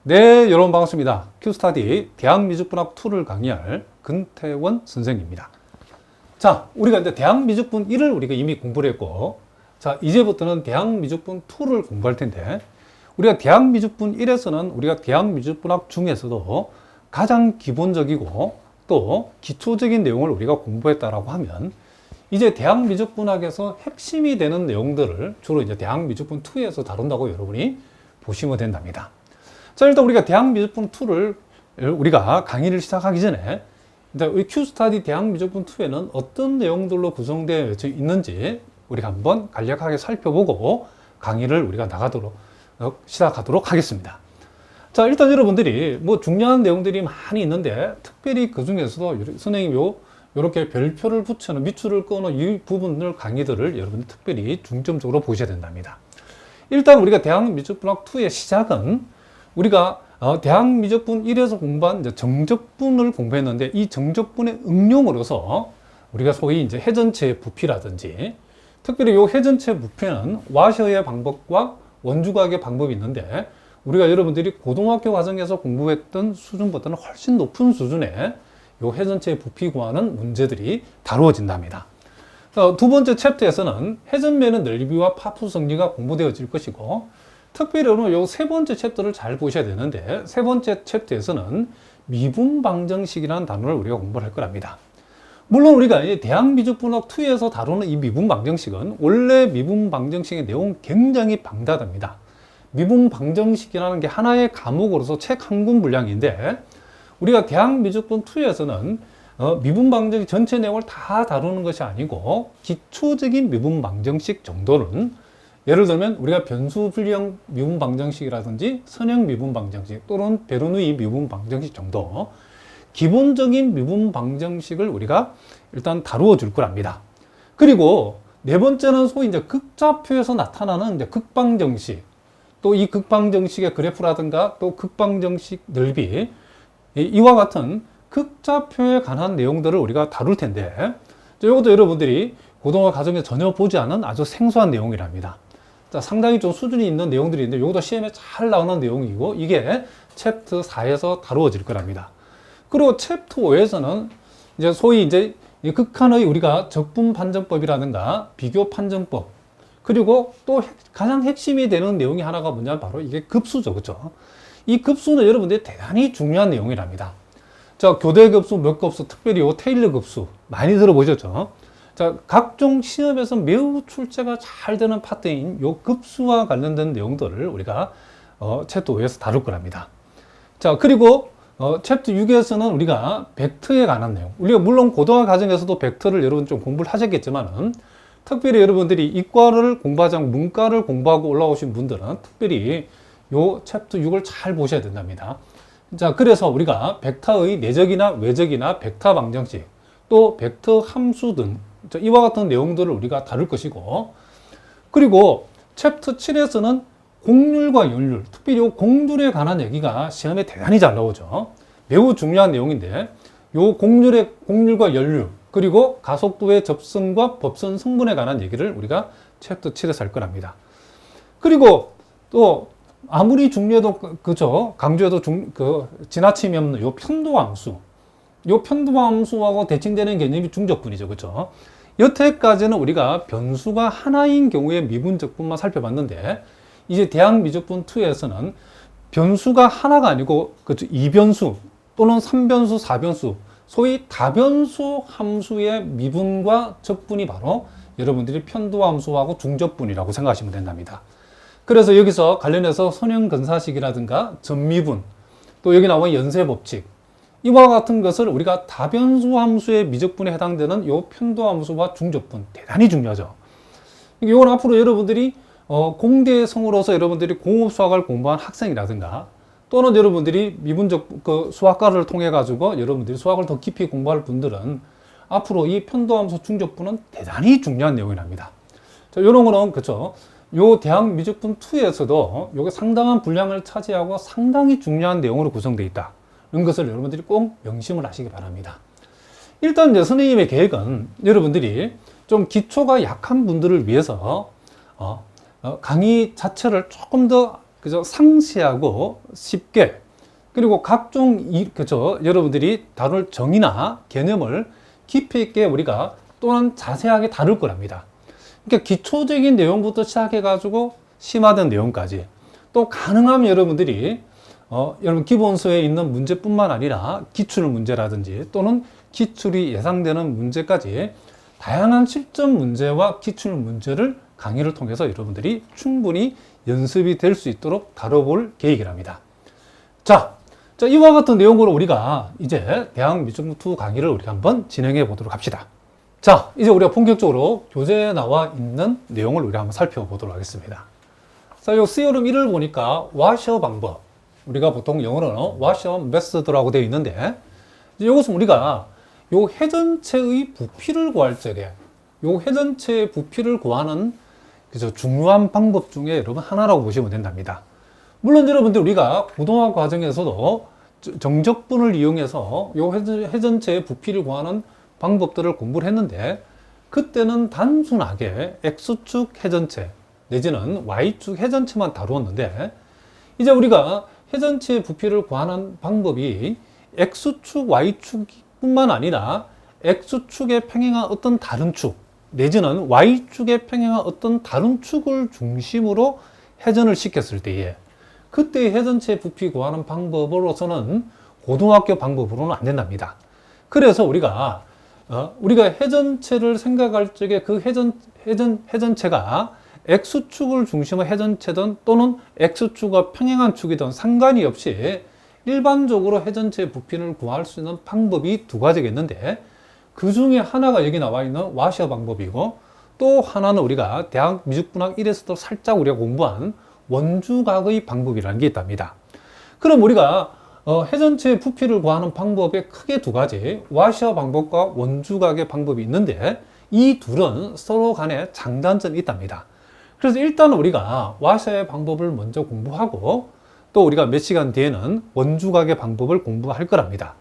네, 여러분 반갑습니다. 큐스타디 대학미적분학 2를 강의할 근태원 선생입니다. 자, 우리가 이제 대학미적분 1을 우리가 이미 공부를 했고, 자, 이제부터는 대학미적분 2를 공부할 텐데, 우리가 대학미적분 1에서는 우리가 대학미적분학 중에서도 가장 기본적이고 또 기초적인 내용을 우리가 공부했다라고 하면, 이제 대학미적분학에서 핵심이 되는 내용들을 주로 이제 대학미적분 2에서 다룬다고 여러분이 보시면 된답니다. 자, 일단 우리가 대학미적분 2를 우리가 강의를 시작하기 전에 이 큐스타디 대학미적분 2에는 어떤 내용들로 구성되어 있는지 우리가 한번 간략하게 살펴보고 강의를 우리가 시작하도록 하겠습니다. 자, 일단 여러분들이 뭐 중요한 내용들이 많이 있는데 특별히 그 중에서도 선생님이 이렇게 별표를 붙여놓은 밑줄을 꺼놓은 이 부분들 강의들을 여러분들 특별히 중점적으로 보셔야 된답니다. 일단 우리가 대학미적분학 2의 시작은 우리가 대학미적분 1에서 공부한 이제 정적분을 공부했는데, 이 정적분의 응용으로서 우리가 소위 이제 회전체 부피라든지, 특별히 이 회전체 부피는 와셔의 방법과 원주각의 방법이 있는데, 우리가 여러분들이 고등학교 과정에서 공부했던 수준보다는 훨씬 높은 수준의 이 회전체 부피 구하는 문제들이 다루어진답니다. 두 번째 챕터에서는 회전면의 넓이와 파푸 성리가 공부되어질 것이고, 특별히 이 세 번째 챕터를 잘 보셔야 되는데, 세 번째 챕터에서는 미분방정식이라는 단어를 우리가 공부를 할 거랍니다. 물론 우리가 대학미적분학 2에서 다루는 이 미분방정식은 원래 미분방정식의 내용 굉장히 방대합니다. 미분방정식이라는 게 하나의 과목으로서 책 한 권 분량인데, 우리가 대학미적분 2에서는 미분방정식 전체 내용을 다 다루는 것이 아니고 기초적인 미분방정식 정도는, 예를 들면 우리가 변수분리형 미분방정식이라든지 선형 미분방정식 또는 베르누이 미분방정식 정도 기본적인 미분방정식을 우리가 일단 다루어 줄 거랍니다. 그리고 네 번째는 소위 이제 극좌표에서 나타나는 이제 극방정식, 또 이 극방정식의 그래프라든가 또 극방정식 넓이, 이와 같은 극좌표에 관한 내용들을 우리가 다룰 텐데, 이것도 여러분들이 고등학교 과정에 전혀 보지 않은 아주 생소한 내용이랍니다. 자, 상당히 좀 수준이 있는 내용들이 있는데, 이것도 시험에 잘 나오는 내용이고, 이게 챕터 4에서 다루어질 거랍니다. 그리고 챕터 5에서는 이제 소위 이제 극한의 우리가 적분 판정법이라든가 비교 판정법, 그리고 또 가장 핵심이 되는 내용이 하나가 뭐냐, 바로 이게 급수죠. 그렇죠? 이 급수는 여러분들이 대단히 중요한 내용이랍니다. 자, 교대급수, 몇급수, 특별히 이 테일러 급수 많이 들어보셨죠? 자, 각종 시험에서 매우 출제가 잘 되는 파트인 요 급수와 관련된 내용들을 우리가 챕터 5에서 다룰 거랍니다. 자, 그리고 챕터 6에서는 우리가 벡터에 관한 내용, 우리가 물론 고등학교 과정에서도 벡터를 여러분 좀 공부를 하셨겠지만은, 특별히 여러분들이 이과를 공부하지 않고 문과를 공부하고 올라오신 분들은 특별히 요 챕터 6을 잘 보셔야 된답니다. 자, 그래서 우리가 벡터의 내적이나 외적이나 벡터 방정식, 또 벡터 함수 등 이와 같은 내용들을 우리가 다룰 것이고, 그리고 챕터 7에서는 곡률과 연률, 특별히 이 곡률에 관한 얘기가 시험에 대단히 잘 나오죠. 매우 중요한 내용인데, 이 곡률과 연률, 그리고 가속도의 접선과 법선 성분에 관한 얘기를 우리가 챕터 7에서 할 거랍니다. 그리고 또 아무리 중요해도 그죠, 강조해도 지나침이 없는 요 편도함수, 요 편도함수하고 대칭되는 개념이 중적분이죠. 그렇죠? 여태까지는 우리가 변수가 하나인 경우의 미분적분만 살펴봤는데, 이제 대학미적분 2에서는 변수가 하나가 아니고 그렇죠, 2변수 또는 3변수, 4변수, 소위 다변수 함수의 미분과 적분이 바로 여러분들이 편도함수하고 중적분이라고 생각하시면 된답니다. 그래서 여기서 관련해서 선형근사식이라든가 전미분, 또 여기 나온 연쇄법칙, 이와 같은 것을 우리가 다변수 함수의 미적분에 해당되는 요 편도함수와 중적분 대단히 중요하죠. 이건 앞으로 여러분들이 공대성으로서 여러분들이 공업수학을 공부한 학생이라든가, 또는 여러분들이 미분적 수학과를 통해 가지고 여러분들이 수학을 더 깊이 공부할 분들은 앞으로 이 편도함수 중적분은 대단히 중요한 내용이랍니다. 자, 이런 거는 그렇죠. 요 대학미적분 2에서도 요게 상당한 분량을 차지하고 상당히 중요한 내용으로 구성되어 있다. 이런 것을 여러분들이 꼭 명심을 하시기 바랍니다. 일단 이제 선생님의 계획은 여러분들이 좀 기초가 약한 분들을 위해서 강의 자체를 조금 더 그죠? 상세하고 쉽게, 그리고 각종 그죠? 여러분들이 다룰 정의나 개념을 깊이 있게 우리가 또한 자세하게 다룰 거랍니다. 그러니까 기초적인 내용부터 시작해가지고 심화된 내용까지, 또 가능하면 여러분들이 여러분 기본서에 있는 문제뿐만 아니라 기출 문제라든지 또는 기출이 예상되는 문제까지 다양한 실전 문제와 기출 문제를 강의를 통해서 여러분들이 충분히 연습이 될 수 있도록 다뤄볼 계획이랍니다. 자, 이와 같은 내용으로 우리가 이제 대학미적분2 강의를 우리가 한번 진행해 보도록 합시다. 자, 이제 우리가 본격적으로 교재에 나와 있는 내용을 우리가 한번 살펴보도록 하겠습니다. 자, 요 C여름 1을 보니까 와셔 방법, 우리가 보통 영어로는 와셔 메서드라고 되어 있는데, 이것은 우리가 요 회전체의 부피를 구할 적에 요 회전체의 부피를 구하는 그죠, 중요한 방법 중에 여러분 하나라고 보시면 된답니다. 물론 여러분들 우리가 고등학교 과정에서도 정적분을 이용해서 요 회전체의 부피를 구하는 방법들을 공부를 했는데, 그때는 단순하게 X축 회전체 내지는 Y축 회전체만 다루었는데, 이제 우리가 회전체의 부피를 구하는 방법이 X축, Y축뿐만 아니라 X축에 평행한 어떤 다른 축 내지는 Y축에 평행한 어떤 다른 축을 중심으로 회전을 시켰을 때에, 그때 회전체 부피 구하는 방법으로서는 고등학교 방법으로는 안 된답니다. 그래서 우리가 회전체를 생각할 적에 그 회전체가 X축을 중심으로 회전체든 또는 X축과 평행한 축이든 상관이 없이 일반적으로 회전체 부피를 구할 수 있는 방법이 두 가지가 있는데, 그 중에 하나가 여기 나와 있는 와셔 방법이고, 또 하나는 우리가 대학 미적분학 1에서도 살짝 우리가 공부한 원주각의 방법이라는 게 있답니다. 그럼 우리가 회전체 부피를 구하는 방법에 크게 두 가지, 와셔 방법과 원주각의 방법이 있는데, 이 둘은 서로 간에 장단점이 있답니다. 그래서 일단 우리가 와셔의 방법을 먼저 공부하고, 또 우리가 몇 시간 뒤에는 원주각의 방법을 공부할 거랍니다.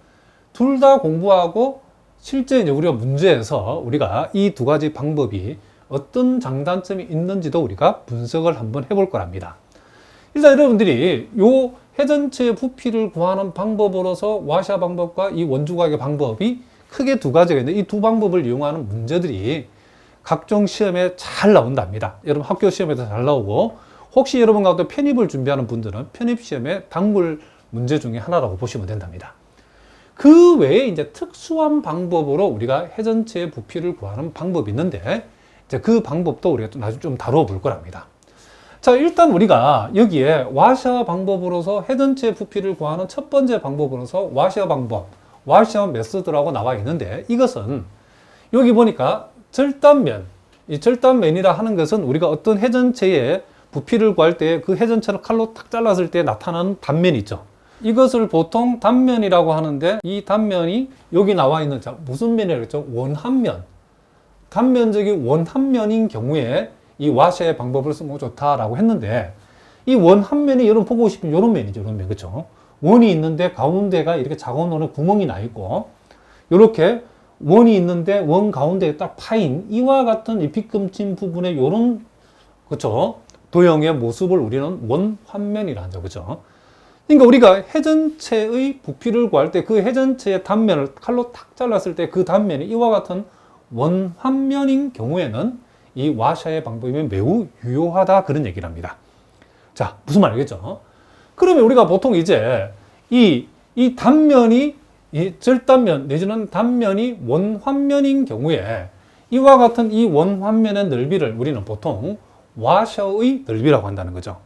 둘 다 공부하고 실제 이제 우리가 문제에서 우리가 이 두 가지 방법이 어떤 장단점이 있는지도 우리가 분석을 한번 해볼 거랍니다. 일단 여러분들이 요 회전체의 부피를 구하는 방법으로서 와셔 방법과 이 원주각의 방법이 크게 두 가지가 있는데, 이 두 방법을 이용하는 문제들이 각종 시험에 잘 나온답니다. 여러분 학교 시험에도 잘 나오고, 혹시 여러분 가운데 편입을 준비하는 분들은 편입 시험에 단골 문제 중에 하나라고 보시면 된답니다. 그 외에 이제 특수한 방법으로 우리가 회전체의 부피를 구하는 방법이 있는데, 이제 그 방법도 우리가 나중에 좀 다뤄볼 거랍니다. 자, 일단 우리가 여기에 와셔 방법으로서 회전체 부피를 구하는 첫 번째 방법으로서 와셔 방법, 와셔 메소드라고 나와 있는데, 이것은 여기 보니까 절단면, 이 절단면이라 하는 것은 우리가 어떤 회전체의 부피를 구할 때 그 회전체를 칼로 탁 잘랐을 때 나타나는 단면이 있죠. 이것을 보통 단면이라고 하는데, 이 단면이 여기 나와 있는, 자, 무슨 면이라고 했죠? 원한면. 단면적인 원한면인 경우에 이 와셔의 방법을 쓰면 좋다라고 했는데, 이 원한면이 여러분 보고 싶으면 이런 면이죠. 이런 면. 그렇죠? 원이 있는데 가운데가 이렇게 작은 원에 구멍이 나 있고, 이렇게 원이 있는데 원 가운데에 딱 파인 이와 같은 이피금진 부분에 이런, 그렇죠? 도형의 모습을 우리는 원환면이라 하죠. 그렇죠? 그러니까 우리가 회전체의 부피를 구할 때 그 회전체의 단면을 칼로 탁 잘랐을 때 그 단면이 이와 같은 원환면인 경우에는 이 와셔의 방법이 매우 유효하다, 그런 얘기를 합니다. 자, 무슨 말 알겠죠? 그러면 우리가 보통 이제 이 단면이, 이 절단면 내지는 단면이 원환면인 경우에 이와 같은 이 원환면의 넓이를 우리는 보통 와셔의 넓이라고 한다는 거죠.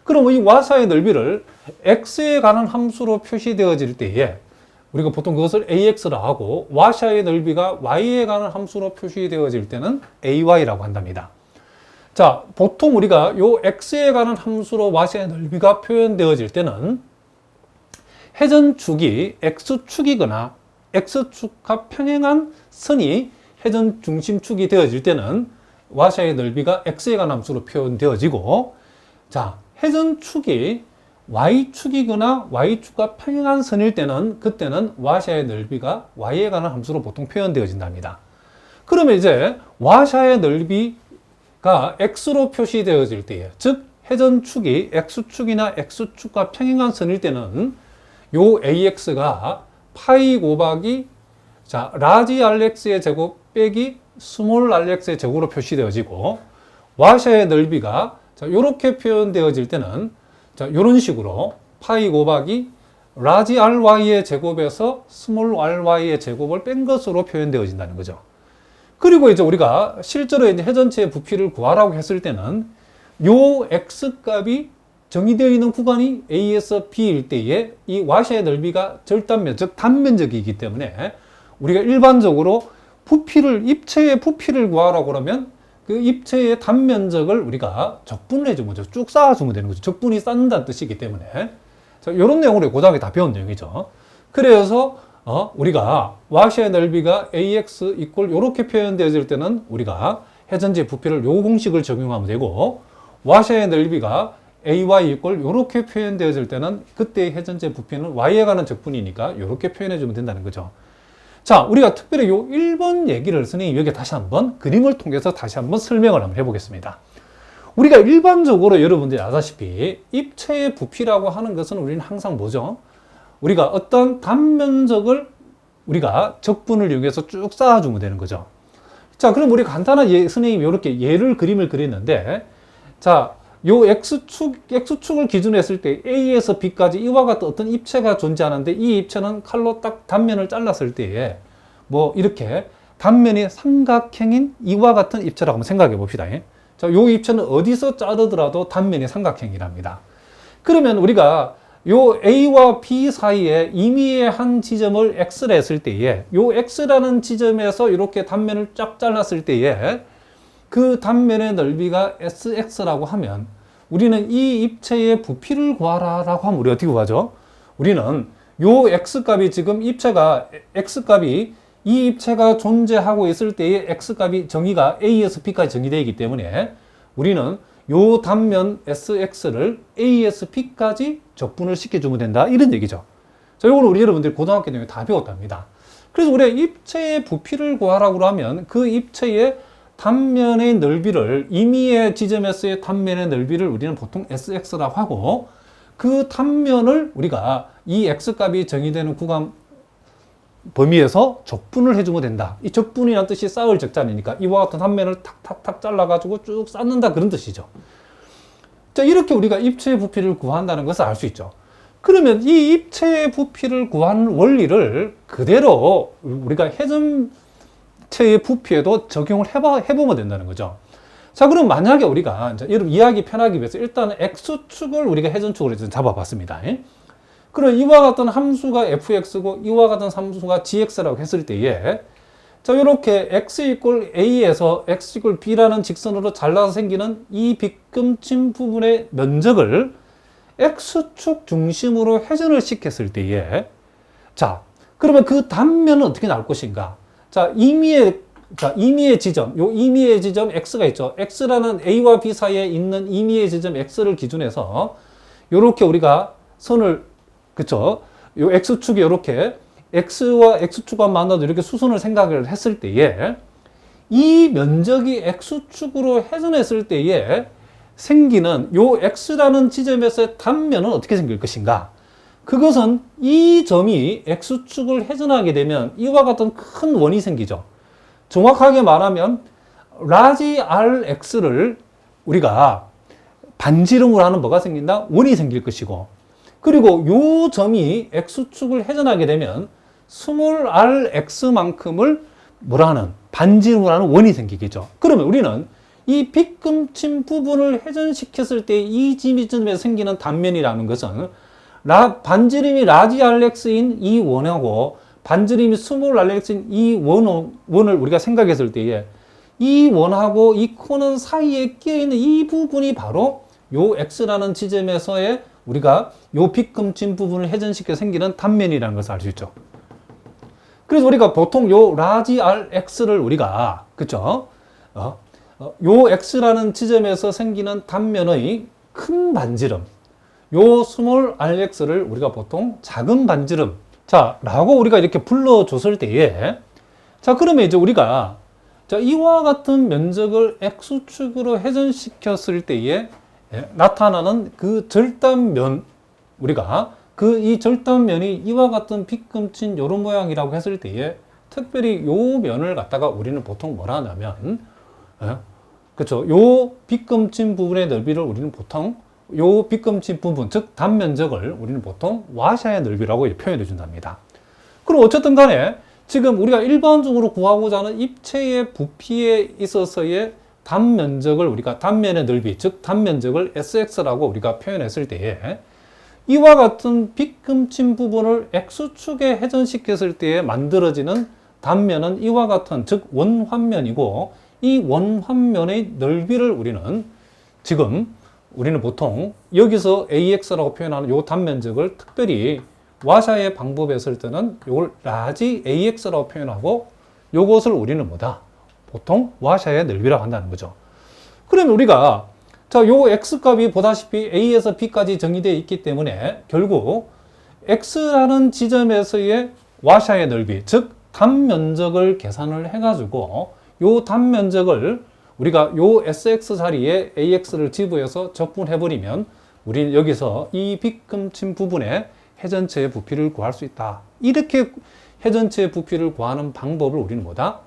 그럼 이 와셔의 넓이를 x에 관한 함수로 표시되어질 때에 우리가 보통 그것을 AX라 하고, 와셔의 넓이가 Y에 관한 함수로 표시되어질 때는 AY라고 한답니다. 자, 보통 우리가 요 X에 관한 함수로 와셔의 넓이가 표현되어질 때는 회전축이 X축이거나 X축과 평행한 선이 회전 중심축이 되어질 때는 와셔의 넓이가 X에 관한 함수로 표현되어지고, 자, 회전축이 Y축이거나 Y축과 평행한 선일 때는 그때는 와셔의 넓이가 Y에 관한 함수로 보통 표현되어진답니다. 그러면 이제 와셔의 넓이가 X로 표시되어질 때에, 즉 회전축이 x축이나 x축과 평행한 선일 때는 요 ax가 파이 곱하기 자 라지 rx의 제곱 빼기 스몰 rx의 제곱으로 표시되어지고 와샤의 넓이가 자 요렇게 표현되어질 때는 자 요런 식으로 파이 곱하기 라지 ry의 제곱에서 스몰 ry의 제곱을 뺀 것으로 표현되어진다는 거죠. 그리고 이제 우리가 실제로 이제 회전체의 부피를 구하라고 했을 때는 요 x 값이 정의되어 있는 구간이 A에서 B일 때에 이 와샤의 넓이가 절단면, 즉 단면적이기 때문에 우리가 일반적으로 입체의 부피를 구하라고 그러면 그 입체의 단면적을 우리가 적분을 해주면 거죠. 쭉 쌓아주면 되는 거죠. 적분이 쌓는다는 뜻이기 때문에. 자, 이런 내용으로 고등학교에 다 배운 내용이죠. 그래서 우리가 와샤의 넓이가 AX 이꼴 이렇게 표현되어질 때는 우리가 회전지의 부피를 요 공식을 적용하면 되고 와샤의 넓이가 AY 이꼴 이렇게 표현되어질 때는 그때의 회전지의 부피는 Y에 관한 적분이니까 이렇게 표현해 주면 된다는 거죠. 자, 우리가 특별히 요 1번 얘기를 선생님이 여기 다시 한번 그림을 통해서 다시 한번 설명을 한번 해보겠습니다. 우리가 일반적으로 여러분들이 아다시피 입체의 부피라고 하는 것은 우리는 항상 뭐죠? 우리가 어떤 단면적을 우리가 적분을 이용해서 쭉 쌓아주면 되는 거죠. 자, 그럼 우리 간단한 선생님이 이렇게 그림을 그렸는데, 자, 요 X축을 기준으로 했을 때 A에서 B까지 이와 같은 어떤 입체가 존재하는데 이 입체는 칼로 딱 단면을 잘랐을 때에 뭐 이렇게 단면이 삼각형인 이와 같은 입체라고 한번 생각해 봅시다. 자, 요 입체는 어디서 자르더라도 단면이 삼각형이랍니다. 그러면 우리가 요 A와 B 사이에 임의의 한 지점을 X라 했을 때에 요 X라는 지점에서 이렇게 단면을 쫙 잘랐을 때에 그 단면의 넓이가 SX라고 하면 우리는 이 입체의 부피를 구하라 라고 하면 우리 어떻게 구하죠? 우리는 요 X값이 지금 X값이 이 입체가 존재하고 있을 때의 X값이 정의가 A에서 B까지 정의되어 있기 때문에 우리는 요 단면 SX를 A에서 B까지 적분을 시켜주면 된다. 이런 얘기죠. 자, 요거는 우리 여러분들이 고등학교 내용에 다 배웠답니다. 그래서 우리가 입체의 부피를 구하라고 하면 그 입체의 단면의 넓이를 임의의 지점에서의 단면의 넓이를 우리는 보통 SX라고 하고 그 단면을 우리가 이 X값이 정의되는 구간 범위에서 적분을 해주면 된다. 이 적분이라는 뜻이 쌓을 적자니까 이와 같은 단면을 탁탁탁 잘라가지고 쭉 쌓는다 그런 뜻이죠. 자, 이렇게 우리가 입체의 부피를 구한다는 것을 알 수 있죠. 그러면 이 입체의 부피를 구하는 원리를 그대로 우리가 회전체의 부피에도 적용을 해보면 된다는 거죠. 자, 그럼 만약에 우리가 여러분 이해하기 편하기 위해서 일단은 X축을 우리가 회전축으로 잡아봤습니다. 그럼 이와 같은 함수가 fx고 이와 같은 함수가 gx라고 했을 때에 자, 이렇게 x 이꼴 a에서 x 이꼴 b라는 직선으로 잘라서 생기는 이 빗금친 부분의 면적을 x축 중심으로 회전을 시켰을 때에 자, 그러면 그 단면은 어떻게 나올 것인가? 자, 임의의 지점, 요 임의의 지점 x가 있죠. x라는 a와 b 사이에 있는 임의의 지점 x를 기준해서 이렇게 우리가 선을 그쵸? 요 X축이 이렇게 X와 X축과 만나도 이렇게 수선을 생각을 했을 때에 이 면적이 X축으로 회전했을 때에 생기는 요 X라는 지점에서의 단면은 어떻게 생길 것인가? 그것은 이 점이 X축을 회전하게 되면 이와 같은 큰 원이 생기죠. 정확하게 말하면 라지 RX를 우리가 반지름으로 하는 뭐가 생긴다? 원이 생길 것이고 그리고 요 점이 X축을 회전하게 되면 스몰 rx만큼을 뭐라 하는 반지름으로 하는 원이 생기겠죠. 그러면 우리는 이 빗금친 부분을 회전시켰을 때 이 지점에서 생기는 단면이라는 것은 반지름이 라지 rx인 이 원하고 반지름이 스몰 rx인 이 원을 우리가 생각했을 때에 이 원하고 이 코는 사이에 끼어있는 이 부분이 바로 요 x라는 지점에서의 우리가 요 빗금친 부분을 회전시켜 생기는 단면이라는 것을 알 수 있죠. 그래서 우리가 보통 요 라지 rx를 우리가 그쵸? 요 x라는 지점에서 생기는 단면의 큰 반지름, 요 스몰 rx를 우리가 보통 작은 반지름, 자 라고 우리가 이렇게 불러줬을 때에 자 그러면 이제 우리가 자 이와 같은 면적을 x축으로 회전시켰을 때에 나타나는 그 절단면, 우리가 이 절단면이 이와 같은 빗금친 요런 모양이라고 했을 때에 특별히 요 면을 갖다가 우리는 보통 뭐라 하냐면, 그렇죠. 요 빗금친 부분의 넓이를 우리는 보통 요 빗금친 부분, 즉 단면적을 우리는 보통 와샤의 넓이라고 표현해 준답니다. 그럼 어쨌든 간에 지금 우리가 일반적으로 구하고자 하는 입체의 부피에 있어서의 단면적을 우리가 단면의 넓이, 즉 단면적을 SX라고 우리가 표현했을 때에 이와 같은 빗금친 부분을 X축에 회전시켰을 때에 만들어지는 단면은 이와 같은, 즉 원환면이고, 이 원환면의 넓이를 우리는 보통 여기서 AX라고 표현하는 이 단면적을 특별히 와샤의 방법에 쓸 때는 이걸 라지 AX라고 표현하고, 이것을 우리는 뭐다? 보통 와샤의 넓이라고 한다는 거죠. 그러면 우리가 요 X값이 보다시피 A에서 B까지 정의되어 있기 때문에 결국 X라는 지점에서의 와샤의 넓이, 즉 단면적을 계산을 해가지고 요 단면적을 우리가 요 SX 자리에 AX를 지부해서 적분해버리면 우리는 여기서 이 빗금친 부분의 회전체의 부피를 구할 수 있다. 이렇게 회전체의 부피를 구하는 방법을 우리는 뭐다?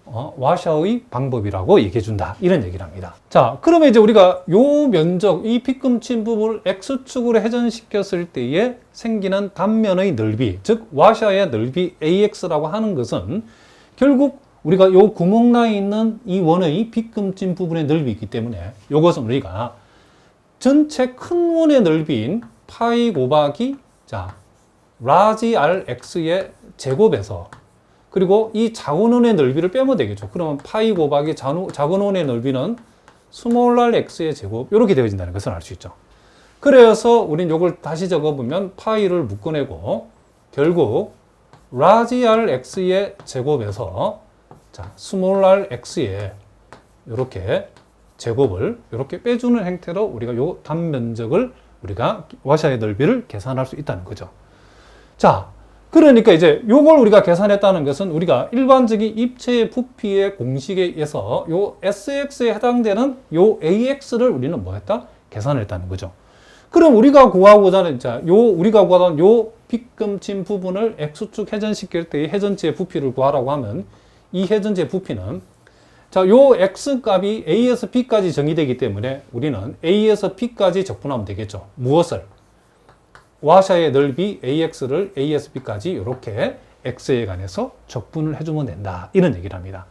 와샤의 방법이라고 얘기해 준다. 이런 얘기를 합니다. 자, 그러면 이제 우리가 요 면적, 이 빗금친 부분을 X축으로 회전시켰을 때에 생기는 단면의 넓이, 즉 와샤의 넓이 AX라고 하는 것은 결국 우리가 요 구멍 나에 있는 이 원의 빗금친 부분의 넓이이기 때문에 요것은 우리가 전체 큰 원의 넓이인 파이 곱하기 라지 RX의 제곱에서, 그리고 이 작은 원의 넓이를 빼면 되겠죠. 그러면 파이 곱하기 작은 원의 넓이는 스몰 r x의 제곱, 이렇게 되어진다는 것을 알 수 있죠. 그래서 우린 이걸 다시 적어보면 파이를 묶어내고 결국 라지 RX의 제곱에서 스몰 r x의 이렇게 제곱을 이렇게 빼주는 형태로 우리가 요 단면적을 우리가 와샤의 넓이를 계산할 수 있다는 거죠. 자, 그러니까 이제 요걸 우리가 계산했다는 것은 우리가 일반적인 입체의 부피의 공식에 의해서 요 SX에 해당되는 요 AX를 우리는 뭐 했다? 계산했다는 거죠. 그럼 우리가 구하고자 하는, 우리가 구하던 요 빗금친 부분을 X축 회전시킬 때의 회전체의 부피를 구하라고 하면 이 회전체의 부피는 요 X 값이 A에서 B까지 정의되기 때문에 우리는 A에서 B까지 적분하면 되겠죠. 무엇을? 와샤의 넓이 AX를 A에서 B까지 이렇게 X에 관해서 적분을 해주면 된다. 이런 얘기를 합니다.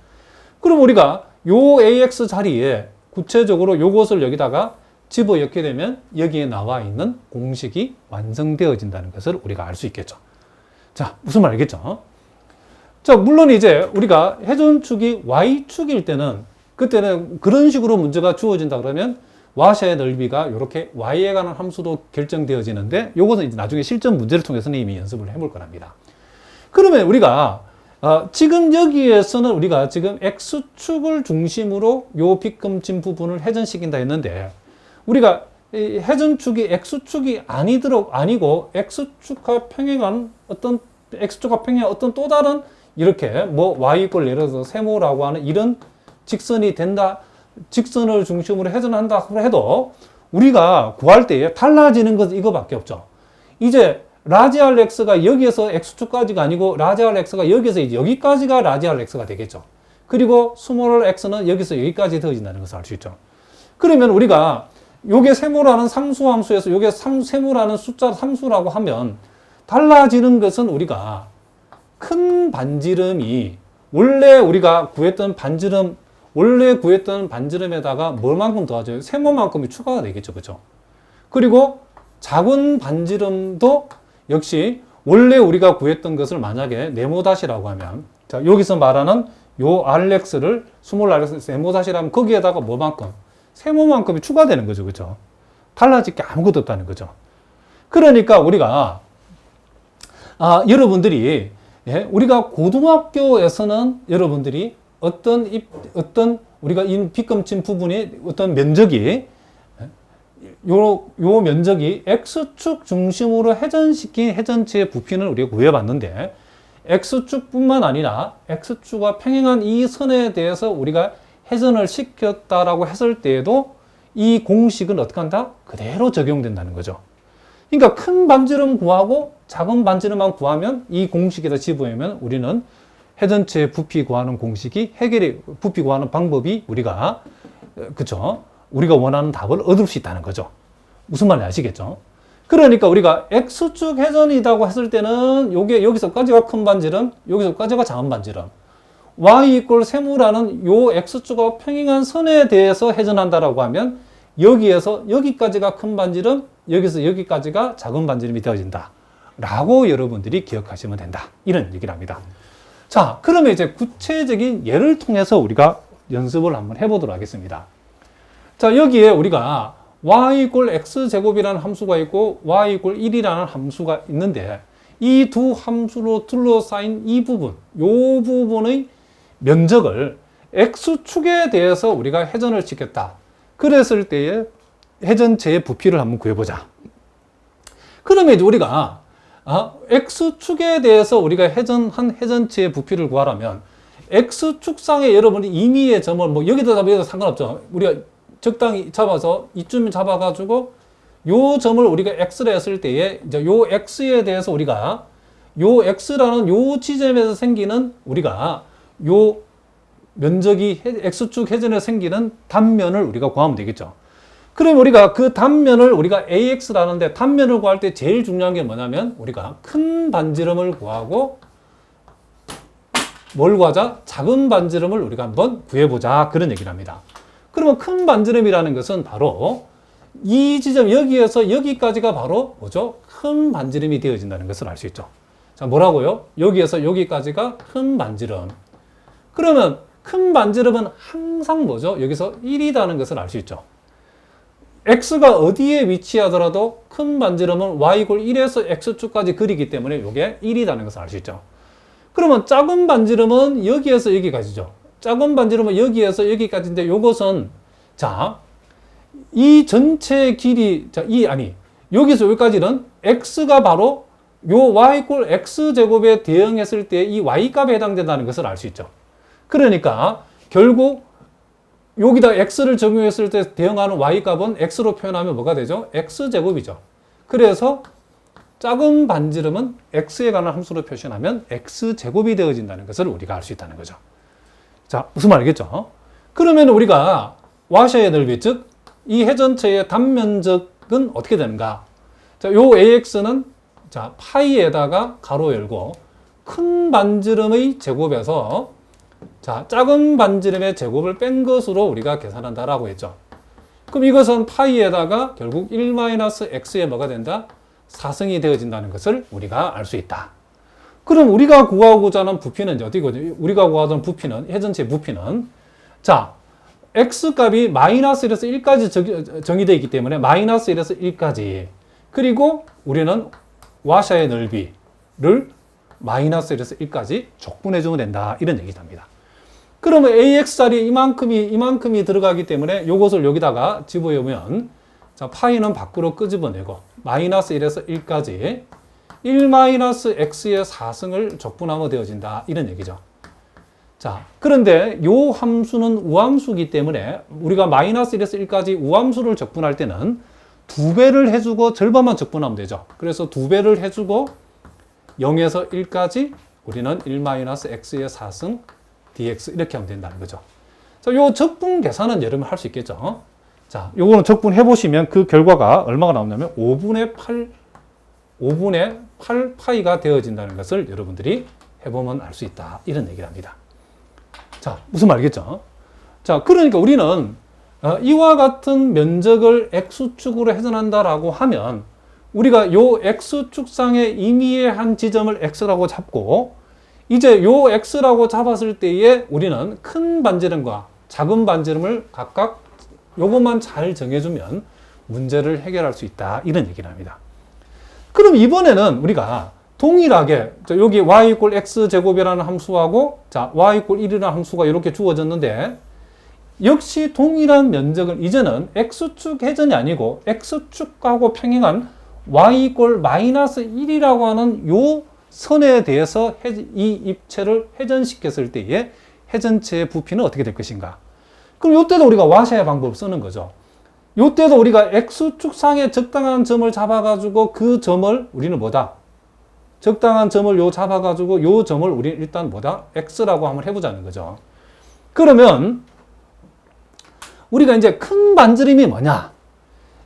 그럼 우리가 요 AX 자리에 구체적으로 요것을 여기다가 집어넣게 되면 여기에 나와 있는 공식이 완성되어진다는 것을 우리가 알 수 있겠죠. 자, 무슨 말 알겠죠? 자, 물론 이제 우리가 회전축이 Y축일 때는, 그때는 그런 식으로 문제가 주어진다 그러면 와샤의 넓이가 이렇게 Y에 관한 함수도 결정되어지는데, 요것은 이제 나중에 실전 문제를 통해서는 이미 연습을 해볼 거랍니다. 그러면 우리가 지금 여기에서는 우리가 지금 X축을 중심으로 요 빗금친 부분을 회전시킨다 했는데, 우리가 회전축이 X축이 아니고 X축과 평행한 어떤 또 다른 이렇게 뭐 Y 꼴 예를 들어서 세모라고 하는 이런 직선이 된다, 직선을 중심으로 회전한다 해도 우리가 구할 때에 달라지는 것은 이거밖에 없죠. 이제 라지 RX가 여기에서 X축까지가 아니고 라지 RX가 여기에서 이제 여기까지가 라지 RX가 되겠죠. 그리고 스몰 x는 여기서 여기까지 더해진다는 것을 알 수 있죠. 그러면 우리가 요게 세모라는 상수함수에서 요게 세모라는 숫자 상수라고 하면 달라지는 것은 우리가 큰 반지름이 원래 구했던 반지름에다가 뭐만큼 더하죠? 세모만큼이 추가가 되겠죠. 그죠? 그리고 작은 반지름도 역시 원래 우리가 구했던 것을 만약에 네모다시라고 하면, 자, 여기서 말하는 요 RX를 스몰 RX 네모다시라면 거기에다가 뭐만큼? 세모만큼이 추가되는 거죠. 그죠? 달라질 게 아무것도 없다는 거죠. 그러니까 우리가 여러분들이 우리가 고등학교에서는 여러분들이 어떤 우리가 이 빗금친 부분이 어떤 면적이 요 면적이 X축 중심으로 회전시킨 회전체의 부피는 우리가 구해봤는데, X축뿐만 아니라 X축과 평행한 이 선에 대해서 우리가 회전을 시켰다라고 했을 때에도 이 공식은 어떻게 한다? 그대로 적용된다는 거죠. 그러니까 큰 반지름 구하고 작은 반지름만 구하면 이 공식에다 집어넣으면 우리는 회전체의 부피 구하는 공식이 부피 구하는 방법이 우리가 그쵸? 우리가 원하는 답을 얻을 수 있다는 거죠. 무슨 말인지 아시겠죠? 그러니까 우리가 X축 회전이라고 했을 때는 요게 여기서까지가 큰 반지름, 여기서까지가 작은 반지름. Y 이꼴 세모라는 요 X축과 평행한 선에 대해서 회전한다라고 하면 여기에서 여기까지가 큰 반지름, 여기서 여기까지가 작은 반지름이 되어진다. 라고 여러분들이 기억하시면 된다. 이런 얘기를 합니다. 자, 그러면 이제 구체적인 예를 통해서 우리가 연습을 한번 해보도록 하겠습니다. 자, 여기에 우리가 y 이꼴 x제곱이라는 함수가 있고 y 이꼴 1이라는 함수가 있는데 이 두 함수로 둘러싸인 이 부분, 요 부분의 면적을 x축에 대해서 우리가 회전을 시켰다. 그랬을 때에 회전체의 부피를 한번 구해보자. 그러면 이제 우리가 x축에 대해서 우리가 회전한 회전체의 부피를 구하려면 x축상에 여러분이 임의의 점을 뭐 여기다 잡아도 상관없죠. 우리가 적당히 잡아서 이쯤 잡아가지고 요 점을 우리가 x로 했을 때에 이제 요 x에 대해서 우리가 요 x라는 요 지점에서 생기는 우리가 요 면적이 x축 회전에 생기는 단면을 우리가 구하면 되겠죠. 그럼 우리가 그 단면을 우리가 AX라는데 단면을 구할 때 제일 중요한 게 뭐냐면 우리가 큰 반지름을 구하고 뭘 구하자? 작은 반지름을 우리가 한번 구해보자. 그런 얘기를 합니다. 그러면 큰 반지름이라는 것은 바로 이 지점 여기에서 여기까지가 바로 뭐죠? 큰 반지름이 되어진다는 것을 알 수 있죠. 자, 뭐라고요? 여기에서 여기까지가 큰 반지름. 그러면 큰 반지름은 항상 뭐죠? 여기서 1이라는 것을 알 수 있죠. x가 어디에 위치하더라도 큰 반지름은 y 이꼴 1에서 x축까지 그리기 때문에 이게 1이라는 것을 알 수 있죠. 그러면 작은 반지름은 여기에서 여기까지죠. 작은 반지름은 여기에서 여기까지인데 이것은 자, 이 전체 길이 여기서 여기까지는 x가 바로 요 y 이꼴 x제곱에 대응했을 때 이 y값에 해당된다는 것을 알 수 있죠. 그러니까 결국 여기다 x를 적용했을 때 대응하는 y값은 x로 표현하면 뭐가 되죠? x제곱이죠. 그래서 작은 반지름은 x에 관한 함수로 표현하면 x제곱이 되어진다는 것을 우리가 알 수 있다는 거죠. 자, 무슨 말이겠죠? 그러면 우리가 와샤의 넓이, 즉 이 회전체의 단면적은 어떻게 되는가? 자, 요 AX는 자, 파이에다가 가로 열고 큰 반지름의 제곱에서 자, 작은 반지름의 제곱을 뺀 것으로 우리가 계산한다라고 했죠. 그럼 이것은 파이에다가 결국 1-x의 뭐가 된다? 4승이 되어진다는 것을 우리가 알 수 있다. 그럼 우리가 구하고자 하는 부피는 어디거든요? 우리가 구하던 부피는, 회전체 부피는 자, x값이 -1에서 1까지 정의되어 있기 때문에 -1에서 1까지 그리고 우리는 와샤의 넓이를 -1에서 1까지 족분해 주면 된다. 이런 얘기입니다. 그러면 AX 자리에 이만큼이 들어가기 때문에 이것을 여기다가 집어넣으면 자, 파이는 밖으로 끄집어내고 -1에서 1까지 1-x의 4승을 적분하면 되어진다. 이런 얘기죠. 자, 그런데 요 함수는 우함수이기 때문에 우리가 -1에서 1까지 우함수를 적분할 때는 2배를 해주고 절반만 적분하면 되죠. 그래서 2배를 해주고 0에서 1까지 우리는 1-x의 4승 dx 이렇게 하면 된다는 거죠. 자, 요 적분 계산은 여러분 할 수 있겠죠. 자, 요거는 적분해 보시면 그 결과가 얼마가 나오냐면 5분의 8 파이가 되어진다는 것을 여러분들이 해보면 알 수 있다. 이런 얘기를 합니다. 자, 무슨 말이겠죠? 자, 그러니까 우리는 이와 같은 면적을 x축으로 회전한다라고 하면 우리가 요 x축상의 임의의 한 지점을 x라고 잡고 이제 요 x라고 잡았을 때에 우리는 큰 반지름과 작은 반지름을 각각 요것만 잘 정해주면 문제를 해결할 수 있다. 이런 얘기를 합니다. 그럼 이번에는 우리가 동일하게 여기 y 이꼴 x제곱이라는 함수하고 자, y 이꼴 1이라는 함수가 이렇게 주어졌는데 역시 동일한 면적은 이제는 x축 회전이 아니고 x축하고 평행한 y 이꼴 -1이라고 하는 요 선에 대해서 이 입체를 회전시켰을 때의 회전체의 부피는 어떻게 될 것인가? 그럼 이때도 우리가 와샤의 방법을 쓰는 거죠. 요때도 우리가 X축상에 적당한 점을 잡아가지고 그 점을 우리는 뭐다? 적당한 점을 요 잡아가지고 요 점을 우리는 일단 뭐다? X라고 한번 해보자는 거죠. 그러면 우리가 이제 큰 반지름이 뭐냐?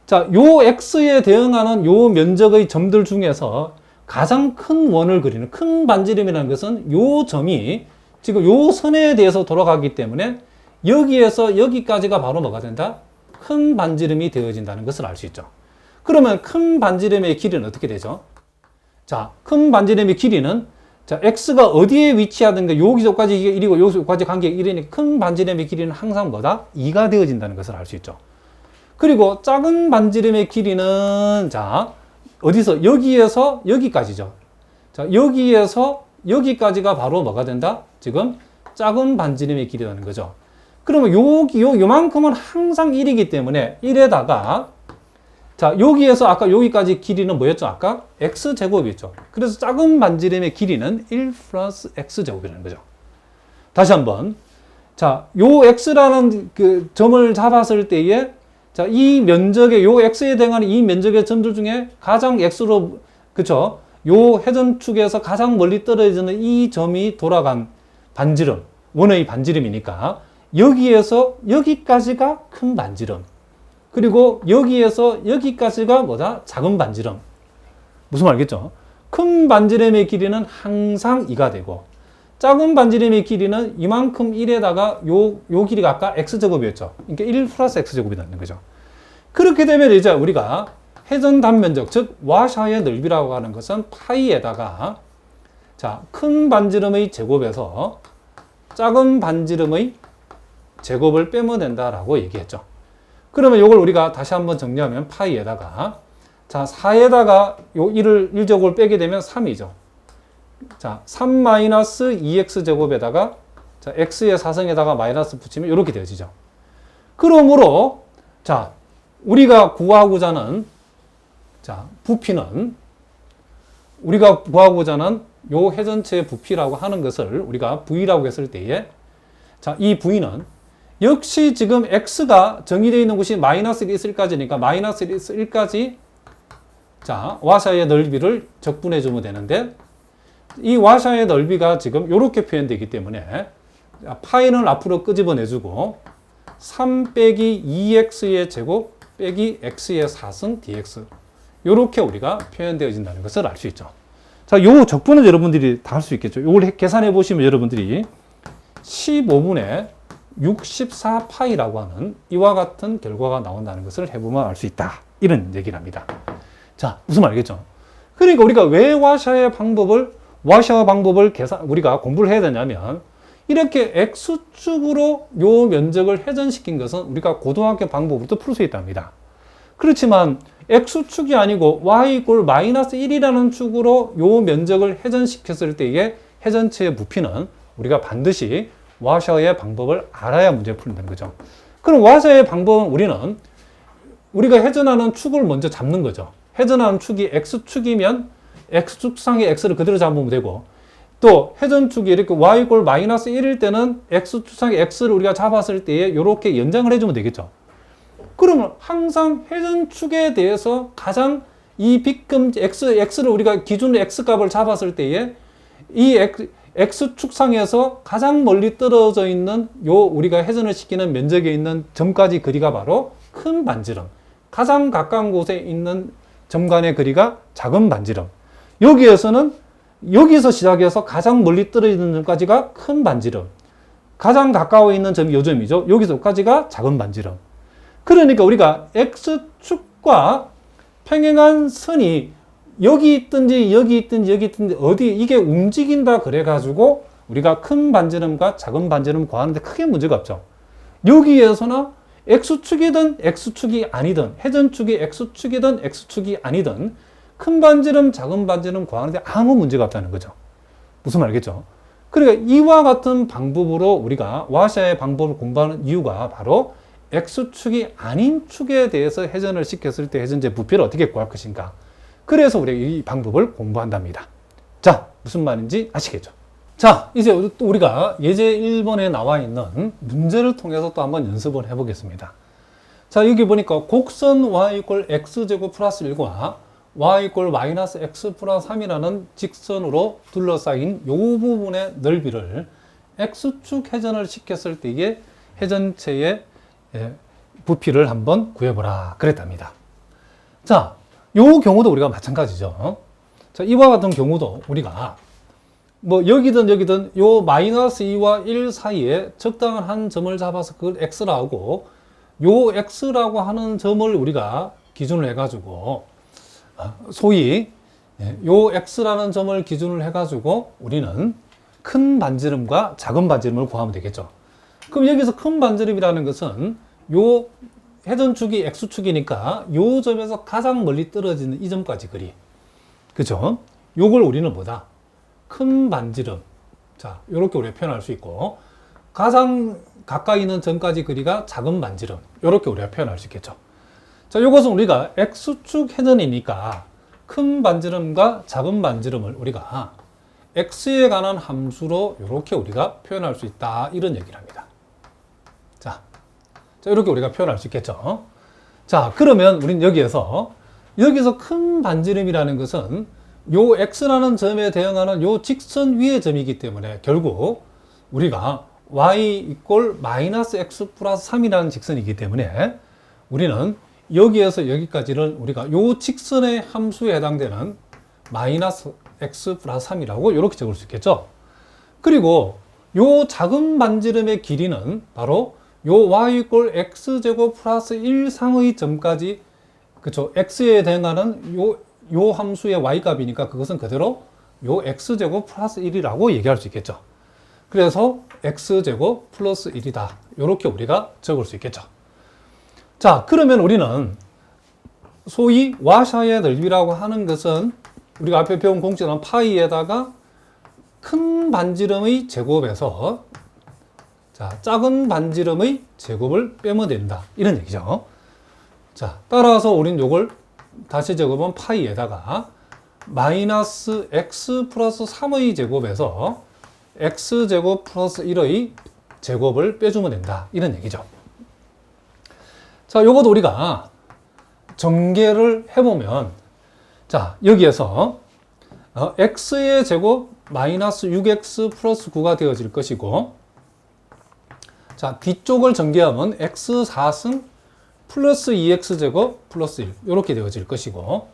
자, 요 X에 대응하는 요 면적의 점들 중에서 가장 큰 원을 그리는 큰 반지름이라는 것은 요 점이 지금 요 선에 대해서 돌아가기 때문에 여기에서 여기까지가 바로 뭐가 된다? 큰 반지름이 되어진다는 것을 알 수 있죠. 그러면 큰 반지름의 길이는 어떻게 되죠? 자, 큰 반지름의 길이는 자, X가 어디에 위치하든가 여기서까지 이게 1이고 여기서까지 관계가 1이니까 큰 반지름의 길이는 항상 뭐다? 2가 되어진다는 것을 알 수 있죠. 그리고 작은 반지름의 길이는 자, 어디서? 여기에서 여기까지죠. 자, 여기에서 여기까지가 바로 뭐가 된다? 지금 작은 반지름의 길이라는 거죠. 그러면 요만큼은 항상 1이기 때문에 1에다가 자, 여기에서 아까 여기까지 길이는 뭐였죠? 아까 x제곱이었죠. 그래서 작은 반지름의 길이는 1 플러스 x제곱이라는 거죠. 다시 한번. 자, 요 x라는 그 점을 잡았을 때에 자, 이 면적의 요 x에 해당하는 이 면적의 점들 중에 가장 x로 그쵸? 요 회전축에서 가장 멀리 떨어지는 이 점이 돌아간 반지름, 원의 반지름이니까 여기에서 여기까지가 큰 반지름. 그리고 여기에서 여기까지가 뭐다? 작은 반지름. 무슨 말 알겠죠? 큰 반지름의 길이는 항상 2가 되고 작은 반지름의 길이는 이만큼 1에다가 요 길이가 아까 x제곱이었죠. 그러니까 1 플러스 x제곱이 되는 거죠. 그렇게 되면 이제 우리가 회전 단면적, 즉 와샤의 넓이라고 하는 것은 파이에다가 자, 큰 반지름의 제곱에서 작은 반지름의 제곱을 빼면 된다라고 얘기했죠. 그러면 이걸 우리가 다시 한번 정리하면 파이에다가 자, 4에다가 요 1을 1제곱을 빼게 되면 3이죠. 자, 3 마이너스 2x제곱에다가 자, x의 4승에다가 마이너스 붙이면 이렇게 되어지죠. 그러므로 자, 우리가 구하고자 하는 자, 부피는 우리가 구하고자 하는 요 회전체의 부피라고 하는 것을 우리가 V라고 했을 때에 자, 이 V는 역시 지금 X가 정의되어 있는 곳이 마이너스 1까지니까 마이너스 1까지 자, 와샤의 넓이를 적분해 주면 되는데 이 와샤의 넓이가 지금 이렇게 표현되기 때문에 파이는 앞으로 끄집어내주고 3 빼기 2x의 제곱 빼기 x의 4승 dx 이렇게 우리가 표현되어진다는 것을 알 수 있죠. 자, 요 적분은 여러분들이 다 할 수 있겠죠. 이걸 계산해 보시면 여러분들이 15분의 64파이라고 하는 이와 같은 결과가 나온다는 것을 해보면 알 수 있다. 이런 얘기를 합니다. 자, 무슨 말이겠죠? 그러니까 우리가 왜 와샤 방법을 우리가 공부를 해야 되냐면 이렇게 X축으로 요 면적을 회전시킨 것은 우리가 고등학교 방법으로도 풀 수 있답니다. 그렇지만 X축이 아니고 Y = 마이너스 1이라는 축으로 요 면적을 회전시켰을 때의 회전체의 부피는 우리가 반드시 와샤의 방법을 알아야 문제를 푸는다는 거죠. 그럼 와샤의 방법은 우리가 회전하는 축을 먼저 잡는 거죠. 회전하는 축이 X축이면 X축상의 X를 그대로 잡으면 되고 또 회전축이 이렇게 Y = 마이너스 1일 때는 X축상의 X를 우리가 잡았을 때에 이렇게 연장을 해주면 되겠죠. 그러면 항상 회전축에 대해서 가장 이 빗금 X를 우리가 기준으로 X값을 잡았을 때에 이 X축상에서 가장 멀리 떨어져 있는 요 우리가 회전을 시키는 면적에 있는 점까지 거리가 바로 큰 반지름. 가장 가까운 곳에 있는 점 간의 거리가 작은 반지름. 여기서 시작해서 가장 멀리 떨어지는 점까지가 큰 반지름. 가장 가까워 있는 점이 요 점이죠. 여기서까지가 작은 반지름. 그러니까 우리가 X축과 평행한 선이 여기 있든지 어디 이게 움직인다 그래가지고 우리가 큰 반지름과 작은 반지름 구하는데 크게 문제가 없죠. 여기에서나 X축이든 X축이 아니든 회전축이 X축이든 X축이 아니든 큰 반지름, 작은 반지름 구하는데 아무 문제가 없다는 거죠. 무슨 말이겠죠? 그러니까 이와 같은 방법으로 우리가 와샤의 방법을 공부하는 이유가 바로 X축이 아닌 축에 대해서 회전을 시켰을 때 회전제 부피를 어떻게 구할 것인가. 그래서 우리가 이 방법을 공부한답니다. 자, 무슨 말인지 아시겠죠? 자, 이제 또 우리가 예제 1번에 나와 있는 문제를 통해서 또 한번 연습을 해보겠습니다. 자, 여기 보니까 곡선 y 이퀄 x제곱 플러스 1과 y 이퀄 마이너스 x 플러스 3이라는 직선으로 둘러싸인 이 부분의 넓이를 x축 회전을 시켰을 때 이게 회전체의 부피를 한번 구해보라 그랬답니다. 자, 요 경우도 우리가 마찬가지죠. 자, 이와 같은 경우도 우리가 뭐 여기든 요 마이너스 2와 1 사이에 적당한 한 점을 잡아서 그걸 x라고 요 x라고 하는 점을 우리가 기준을 해가지고 소위 요 x라는 점을 기준을 해가지고 우리는 큰 반지름과 작은 반지름을 구하면 되겠죠. 그럼 여기서 큰 반지름이라는 것은 요 회전축이 x축이니까 요 점에서 가장 멀리 떨어지는 이 점까지 거리. 그죠? 요걸 우리는 뭐다? 큰 반지름. 자, 요렇게 우리가 표현할 수 있고, 가장 가까이 있는 점까지 거리가 작은 반지름. 요렇게 우리가 표현할 수 있겠죠. 자, 요것은 우리가 x축 회전이니까 큰 반지름과 작은 반지름을 우리가 x에 관한 함수로 요렇게 우리가 표현할 수 있다. 이런 얘기를 합니다. 자, 이렇게 우리가 표현할 수 있겠죠. 자, 그러면 우리는 여기서 큰 반지름이라는 것은 요 x라는 점에 대응하는 요 직선 위의 점이기 때문에 결국 우리가 y 이꼴 마이너스 x 플러스 3이라는 직선이기 때문에 우리는 여기에서 여기까지를 우리가 요 직선의 함수에 해당되는 마이너스 x 플러스 3이라고 이렇게 적을 수 있겠죠. 그리고 요 작은 반지름의 길이는 바로 요 y 이꼴 x제곱 플러스 1 상의 점까지, 그쵸, x에 대응하는 요 함수의 y 값이니까 그것은 그대로 요 x제곱 플러스 1이라고 얘기할 수 있겠죠. 그래서 x제곱 플러스 1이다. 이렇게 우리가 적을 수 있겠죠. 자, 그러면 우리는 소위 와샤의 넓이라고 하는 것은 우리가 앞에 배운 공식은 파이에다가 큰 반지름의 제곱에서 자, 작은 반지름의 제곱을 빼면 된다. 이런 얘기죠. 자, 따라서 우리는 요걸 다시 제곱은 파이에다가 마이너스 x 플러스 3의 제곱에서 x제곱 플러스 1의 제곱을 빼주면 된다. 이런 얘기죠. 자, 요것도 우리가 전개를 해보면, 자, 여기에서 x의 제곱 마이너스 6x 플러스 9가 되어질 것이고, 자, 뒤쪽을 전개하면 x 4승 플러스 2x제곱 플러스 1 이렇게 되어질 것이고,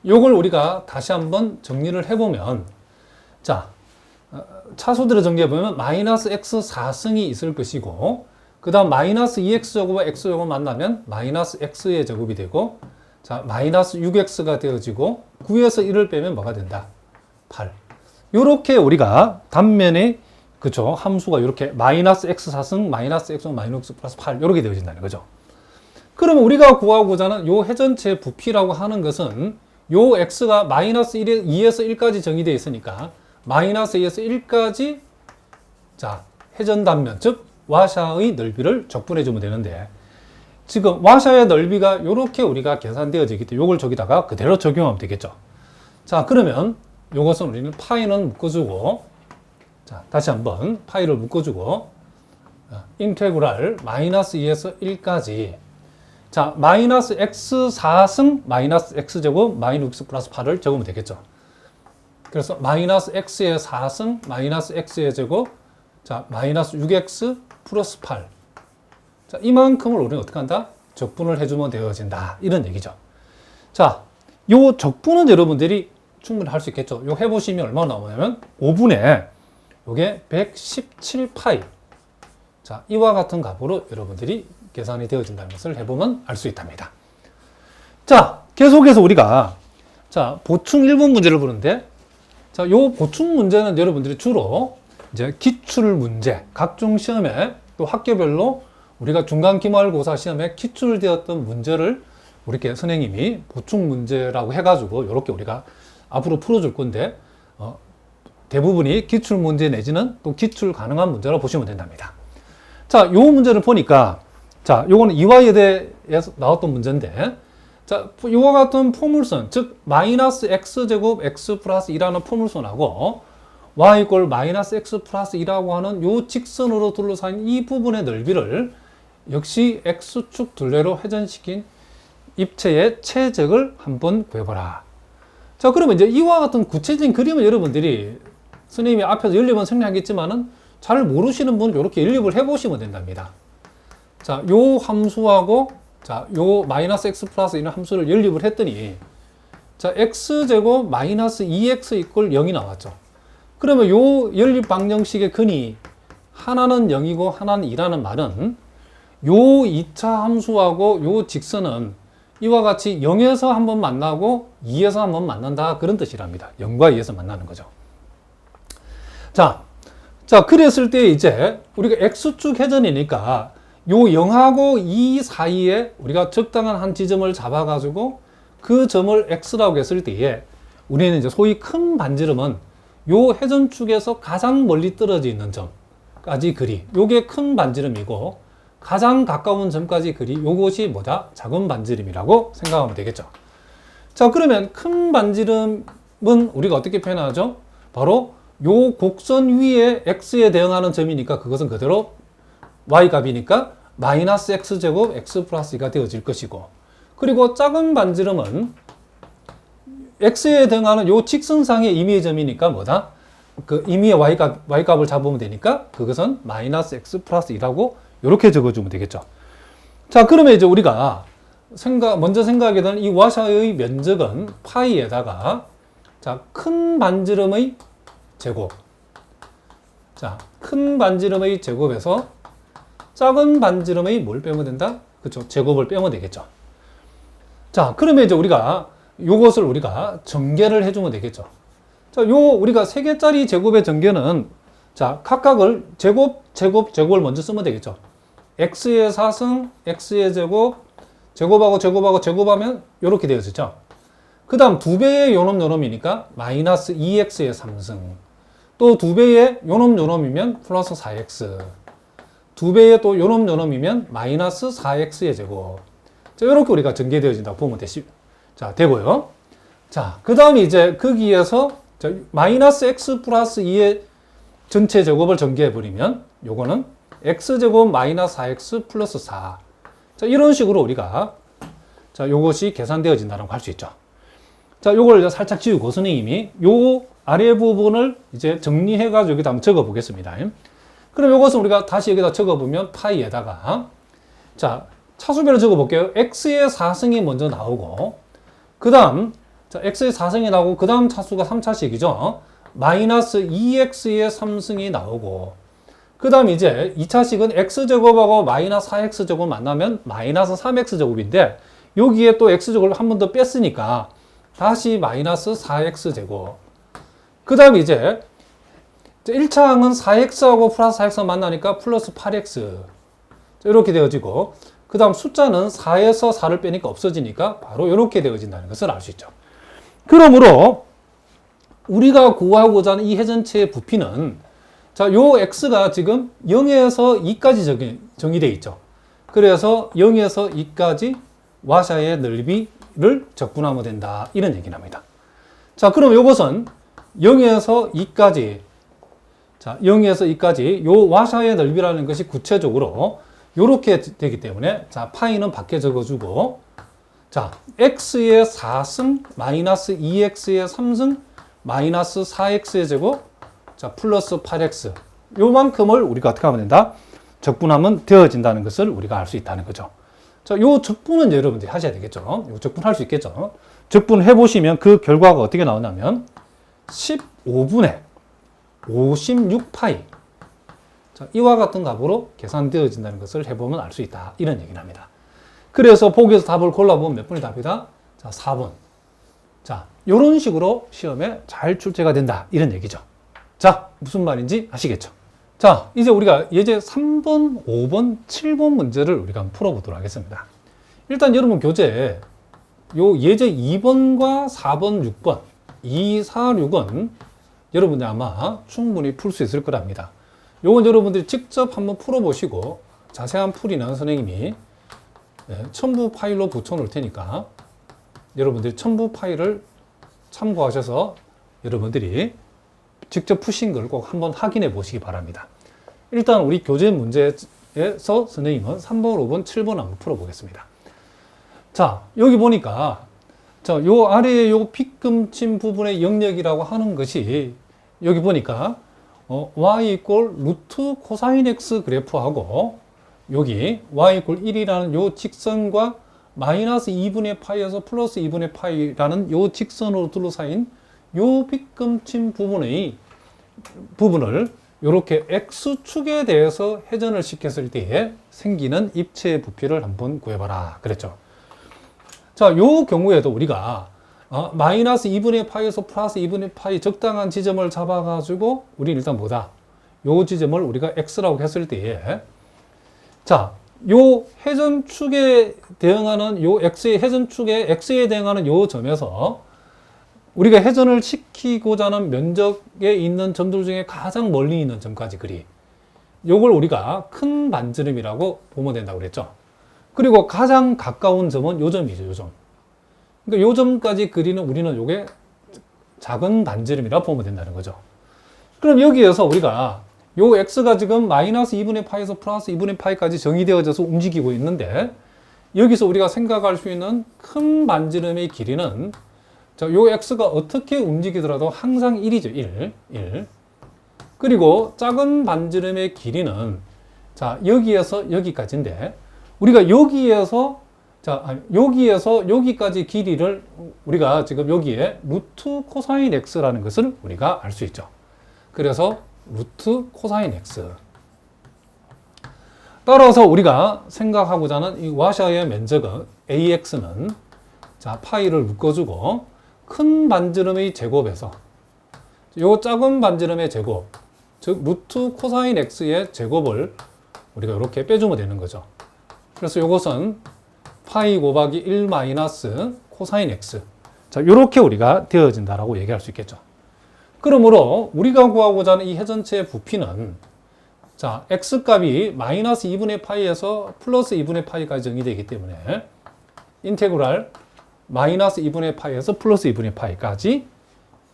요걸 우리가 다시 한번 정리를 해보면, 자, 차수들을 정리해보면 마이너스 x 4승이 있을 것이고, 그 다음 마이너스 2x제곱과 x제곱 만나면 마이너스 x의 제곱이 되고, 자, 마이너스 6x가 되어지고 9에서 1을 빼면 뭐가 된다? 8. 요렇게 우리가 단면에 그쵸, 함수가 이렇게 마이너스 x 4승 마이너스 x 마이너스 플러스 8 이렇게 되어진다는 거죠. 그러면 우리가 구하고자 하는 요 회전체 부피라고 하는 것은 요 x가 마이너스 2에서 1까지 정의되어 있으니까 마이너스 2에서 1까지 자, 회전 단면, 즉 와샤의 넓이를 적분해 주면 되는데, 지금 와샤의 넓이가 이렇게 우리가 계산되어지기 때문에 이걸 저기다가 그대로 적용하면 되겠죠. 자, 그러면 이것은 우리는 파이는 묶어주고, 자, 다시 한번 파이를 묶어주고, 인테그랄 마이너스 2에서 1까지, 자, 마이너스 x 4승 마이너스 x제곱 마이너스 x 플러스 8을 적으면 되겠죠. 그래서 마이너스 x의 4승 마이너스 x의 제곱, 자, 마이너스 6x 플러스 8. 자, 이만큼을 우리는 어떻게 한다? 적분을 해주면 되어진다. 이런 얘기죠. 자, 요 적분은 여러분들이 충분히 할 수 있겠죠. 요 해보시면 얼마나 나오냐면 5분의 요게 117파이. 자, 이와 같은 값으로 여러분들이 계산이 되어진다는 것을 해보면 알 수 있답니다. 자, 계속해서 우리가 자, 보충 1번 문제를 보는데, 자, 요 보충 문제는 여러분들이 주로 이제 기출 문제, 각종 시험에 또 학교별로 우리가 중간 기말고사 시험에 기출되었던 문제를 우리께 선생님이 보충 문제라고 해가지고 이렇게 우리가 앞으로 풀어줄 건데, 대부분이 기출 문제 내지는 또 기출 가능한 문제라고 보시면 된답니다. 자, 요 문제를 보니까, 자, 요거는 이화여대에서 나왔던 문제인데, 자, 이와 같은 포물선, 즉 마이너스 x제곱 x 플러스 2라는 포물선하고 y 이꼴 마이너스 x 플러스 2라고 하는 요 직선으로 둘러싸인 이 부분의 넓이를 역시 X축 둘레로 회전시킨 입체의 최적을 한번 구해보라. 자, 그러면 이제 이와 같은 구체적인 그림을 여러분들이 선생님이 앞에서 연립은 설명하겠지만은 잘 모르시는 분 이렇게 연립을 해보시면 된답니다. 자, 요 함수하고 자, 요 마이너스 x 플러스 이런 함수를 연립을 했더니 자, x제곱 마이너스 2x 이퀄 0이 나왔죠. 그러면 요 연립 방정식의 근이 하나는 0이고 하나는 2라는 말은 요 2차 함수하고 요 직선은 이와 같이 0에서 한번 만나고 2에서 한번 만난다, 그런 뜻이랍니다. 0과 2에서 만나는 거죠. 자, 그랬을 때 이제 우리가 x축 회전이니까 요 0하고 2 사이에 우리가 적당한 한 지점을 잡아가지고 그 점을 x라고 했을 때에 우리는 이제 소위 큰 반지름은 요 회전축에서 가장 멀리 떨어져 있는 점까지 그리, 요게 큰 반지름이고 가장 가까운 점까지 그리, 요것이 뭐다? 작은 반지름이라고 생각하면 되겠죠. 자, 그러면 큰 반지름은 우리가 어떻게 표현하죠? 바로 요 곡선 위에 x에 대응하는 점이니까 그것은 그대로 y값이니까 마이너스 x제곱 x 플러스 2가 되어질 것이고, 그리고 작은 반지름은 x에 대응하는 요 직선상의 임의의 점이니까 뭐다? 그 임의의 y값을 잡으면 되니까 그것은 마이너스 x 플러스 2라고 이렇게 적어주면 되겠죠. 자, 그러면 이제 우리가 먼저 생각하게 되는 이 와샤의 면적은 파이에다가 자, 큰 반지름의 제곱. 자, 큰 반지름의 제곱에서 작은 반지름의 뭘 빼면 된다? 그렇죠. 제곱을 빼면 되겠죠. 자, 그러면 이제 요것을 우리가 전개를 해주면 되겠죠. 자, 우리가 3개짜리 제곱의 전개는 자, 각각을 제곱을 먼저 쓰면 되겠죠. x의 4승, x의 제곱, 제곱하고 제곱하면 이렇게 되어지죠. 그 다음 2배의 요놈이니까 마이너스 2x의 3승. 또 2배의 요놈이면 플러스 4x. 2배의 또 요놈이면 마이너스 4x의 제곱. 자, 이렇게 우리가 전개되어진다고 보면 되고요. 자, 그 다음에 이제 거기에서 마이너스 x 플러스 2의 전체 제곱을 전개해버리면 요거는 x제곱 마이너스 4x 플러스 4. 자, 이런 식으로 우리가 자, 요것이 계산되어진다고 할 수 있죠. 자, 요걸 이제 살짝 지우고 선생님이 요 아래 부분을 이제 정리해가지고 여기다 한번 적어 보겠습니다. 그럼 요것은 우리가 다시 여기다 적어보면 파이에다가 자, 차수별로 적어 볼게요. x의 4승이 먼저 나오고, 그 다음 자, x의 4승이 나오고, 그 다음 차수가 3차식이죠. 마이너스 2x의 3승이 나오고, 그 다음 이제 2차식은 x제곱하고 마이너스 4x제곱 만나면 마이너스 3x제곱인데, 여기에 또 x제곱을 한 번 더 뺐으니까 다시 마이너스 4x제곱. 그 다음 이제 1차항은 4x하고 플러스 4x가 만나니까 플러스 8x. 이렇게 되어지고, 그 다음 숫자는 4에서 4를 빼니까 없어지니까 바로 이렇게 되어진다는 것을 알 수 있죠. 그러므로 우리가 구하고자 하는 이 회전체의 부피는 자, 요 x가 지금 0에서 2까지 정의되어 있죠. 그래서 0에서 2까지 와샤의 넓이를 적분하면 된다, 이런 얘기를 합니다. 자, 그럼 요것은 0에서 2까지 자, 0에서 2까지 요 와샤의 넓이라는 것이 구체적으로 요렇게 되기 때문에 자, 파이는 밖에 적어주고, 자, x의 4승 마이너스 2x의 3승 마이너스 4x의 제곱 자, 플러스 8x. 요만큼을 우리가 어떻게 하면 된다? 적분하면 되어진다는 것을 우리가 알 수 있다는 거죠. 자, 요 적분은 여러분들이 하셔야 되겠죠. 요 적분 할 수 있겠죠. 적분 해보시면 그 결과가 어떻게 나오냐면 15분의 56파이. 자, 이와 같은 값으로 계산되어진다는 것을 해보면 알 수 있다, 이런 얘기를 합니다. 그래서 보기에서 답을 골라보면 몇 번이 답이다? 자, 4번. 자, 요런 식으로 시험에 잘 출제가 된다, 이런 얘기죠. 자, 무슨 말인지 아시겠죠? 자, 이제 우리가 예제 3번, 5번, 7번 문제를 우리가 한번 풀어보도록 하겠습니다. 일단 여러분 교재에 요 예제 2번과 4번, 6번, 2, 4, 6은 여러분들 아마 충분히 풀 수 있을 거랍니다. 요건 여러분들이 직접 한번 풀어보시고 자세한 풀이는 선생님이 첨부 파일로 붙여놓을 테니까 여러분들이 첨부 파일을 참고하셔서 여러분들이 직접 푸신 걸 꼭 한번 확인해 보시기 바랍니다. 일단 우리 교재 문제 문제에서 선생님은 3번, 5번, 7번 한번 풀어보겠습니다. 자, 여기 보니까 자, 요 아래에 요 빗금침 부분의 영역이라고 하는 것이 여기 보니까 y 이꼴 루트 코사인 x 그래프하고 여기 y 이꼴 1이라는 요 직선과 마이너스 2분의 파이에서 플러스 2분의 파이라는 요 직선으로 둘러싸인 요 빗금침 부분을 이렇게 x축에 대해서 회전을 시켰을 때에 생기는 입체 부피를 한번 구해봐라 그랬죠. 자, 요 경우에도 우리가 마이너스 2분의 파이에서 플러스 2분의 파이 적당한 지점을 잡아가지고 우리 일단 뭐다? 요 지점을 우리가 x라고 했을 때에 자, 요 회전축에 대응하는 요 x의 회전축에 x에 대응하는 요 점에서 우리가 회전을 시키고자 하는 면적에 있는 점들 중에 가장 멀리 있는 점까지 그리. 요걸 우리가 큰 반지름이라고 보면 된다고 그랬죠. 그리고 가장 가까운 점은 요 점이죠, 요 점. 그러니까 요 점까지 그리는 우리는 요게 작은 반지름이라고 보면 된다는 거죠. 그럼 여기에서 우리가 요 x가 지금 마이너스 2분의 파이에서 플러스 2분의 파이까지 정의되어져서 움직이고 있는데 여기서 우리가 생각할 수 있는 큰 반지름의 길이는 자, 요 x가 어떻게 움직이더라도 항상 1이죠. 1. 그리고 작은 반지름의 길이는 자, 여기에서 여기까지인데 우리가 여기에서 여기까지 길이를 우리가 지금 여기에 루트 코사인 x라는 것을 우리가 알 수 있죠. 그래서 루트 코사인 x. 따라서 우리가 생각하고자 하는 이 와샤의 면적은 AX는 자, 파이를 묶어주고 큰 반지름의 제곱에서 요 작은 반지름의 제곱, 즉 루트 코사인 x의 제곱을 우리가 이렇게 빼주면 되는 거죠. 그래서 이것은 파이 곱하기 1 마이너스 코사인 x. 자, 이렇게 우리가 되어진다라고 얘기할 수 있겠죠. 그러므로 우리가 구하고자 하는 이 회전체의 부피는 자, x 값이 마이너스 2분의 파이에서 플러스 2분의 파이까지 정의되기 때문에 인테그랄 마이너스 2분의 파이에서 플러스 2분의 파이까지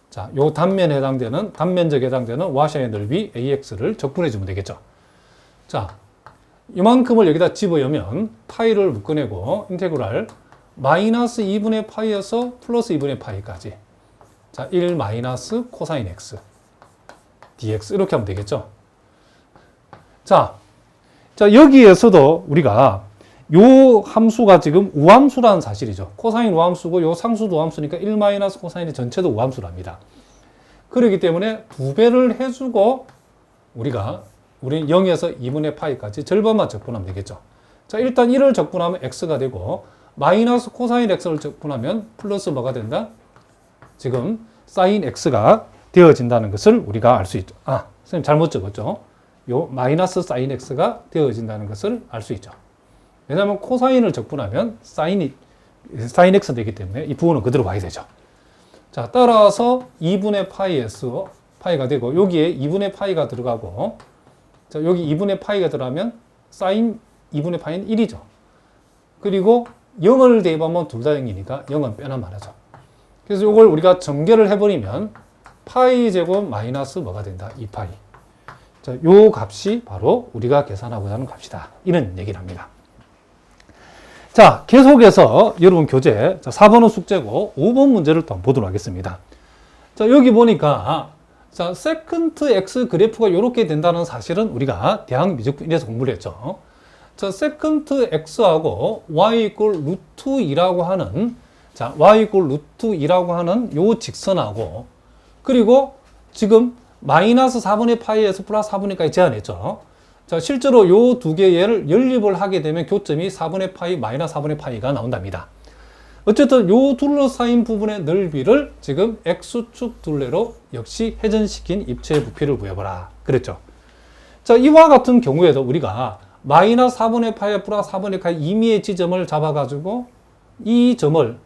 자, 요 단면적에 해당되는 와샤의 넓이 AX를 적분해 주면 되겠죠. 자, 이만큼을 여기다 집어넣으면 파이를 묶어내고 인테그랄 마이너스 2분의 파이에서 플러스 2분의 파이까지 자, 1 마이너스 코사인 X dx 이렇게 하면 되겠죠. 자, 여기에서도 우리가 요 함수가 지금 우함수라는 사실이죠. 코사인 우함수고 요 상수도 우함수니까 1 마이너스 코사인의 전체도 우함수랍니다. 그렇기 때문에 2배를 해주고 우리는 0에서 2분의 파이까지 절반만 적분하면 되겠죠. 자, 일단 1을 적분하면 x가 되고 마이너스 코사인 x를 적분하면 플러스 뭐가 된다? 지금 사인 x가 되어진다는 것을 우리가 알 수 있죠. 아, 선생님 잘못 적었죠. 요 마이너스 사인 x가 되어진다는 것을 알 수 있죠. 왜냐하면 코사인을 적분하면 사인 x 되기 때문에 이 부분은 그대로 봐야 되죠. 자, 따라서 2분의 파이에서 파이가 되고 여기에 2분의 파이가 들어가고 자, 여기 2분의 파이가 들어가면 사인 2분의 파이는 1이죠. 그리고 0을 대입하면 둘 다 0이니까 0은 빼나 말하죠. 그래서 이걸 우리가 전개를 해버리면 파이 제곱 마이너스 뭐가 된다? 2파이. 자, 요 값이 바로 우리가 계산하고자 하는 값이다. 이런 얘기를 합니다. 자, 계속해서 여러분 교재, 자, 4번은 숙제고 5번 문제를 또 보도록 하겠습니다. 자, 여기 보니까 자, 세컨트 x 그래프가 이렇게 된다는 사실은 우리가 대학 미적분 1에서 공부를 했죠. 자, 세컨트 x하고 y 이꼴 루트 2라고 하는 자, y 이꼴 루트 2라고 하는 요 직선하고 그리고 지금 마이너스 4분의 파이에서 플러스 4분의까지 제한했죠. 자, 실제로 요 두 개를 연립을 하게 되면 교점이 4분의 파이, 마이너스 4분의 파이가 나온답니다. 어쨌든 요 둘러싸인 부분의 넓이를 지금 x축 둘레로 역시 회전시킨 입체의 부피를 구해보라 그랬죠. 자, 이와 같은 경우에도 우리가 마이너스 4분의 파이 플러스 4분의 파이 임의의 지점을 잡아가지고 이 점을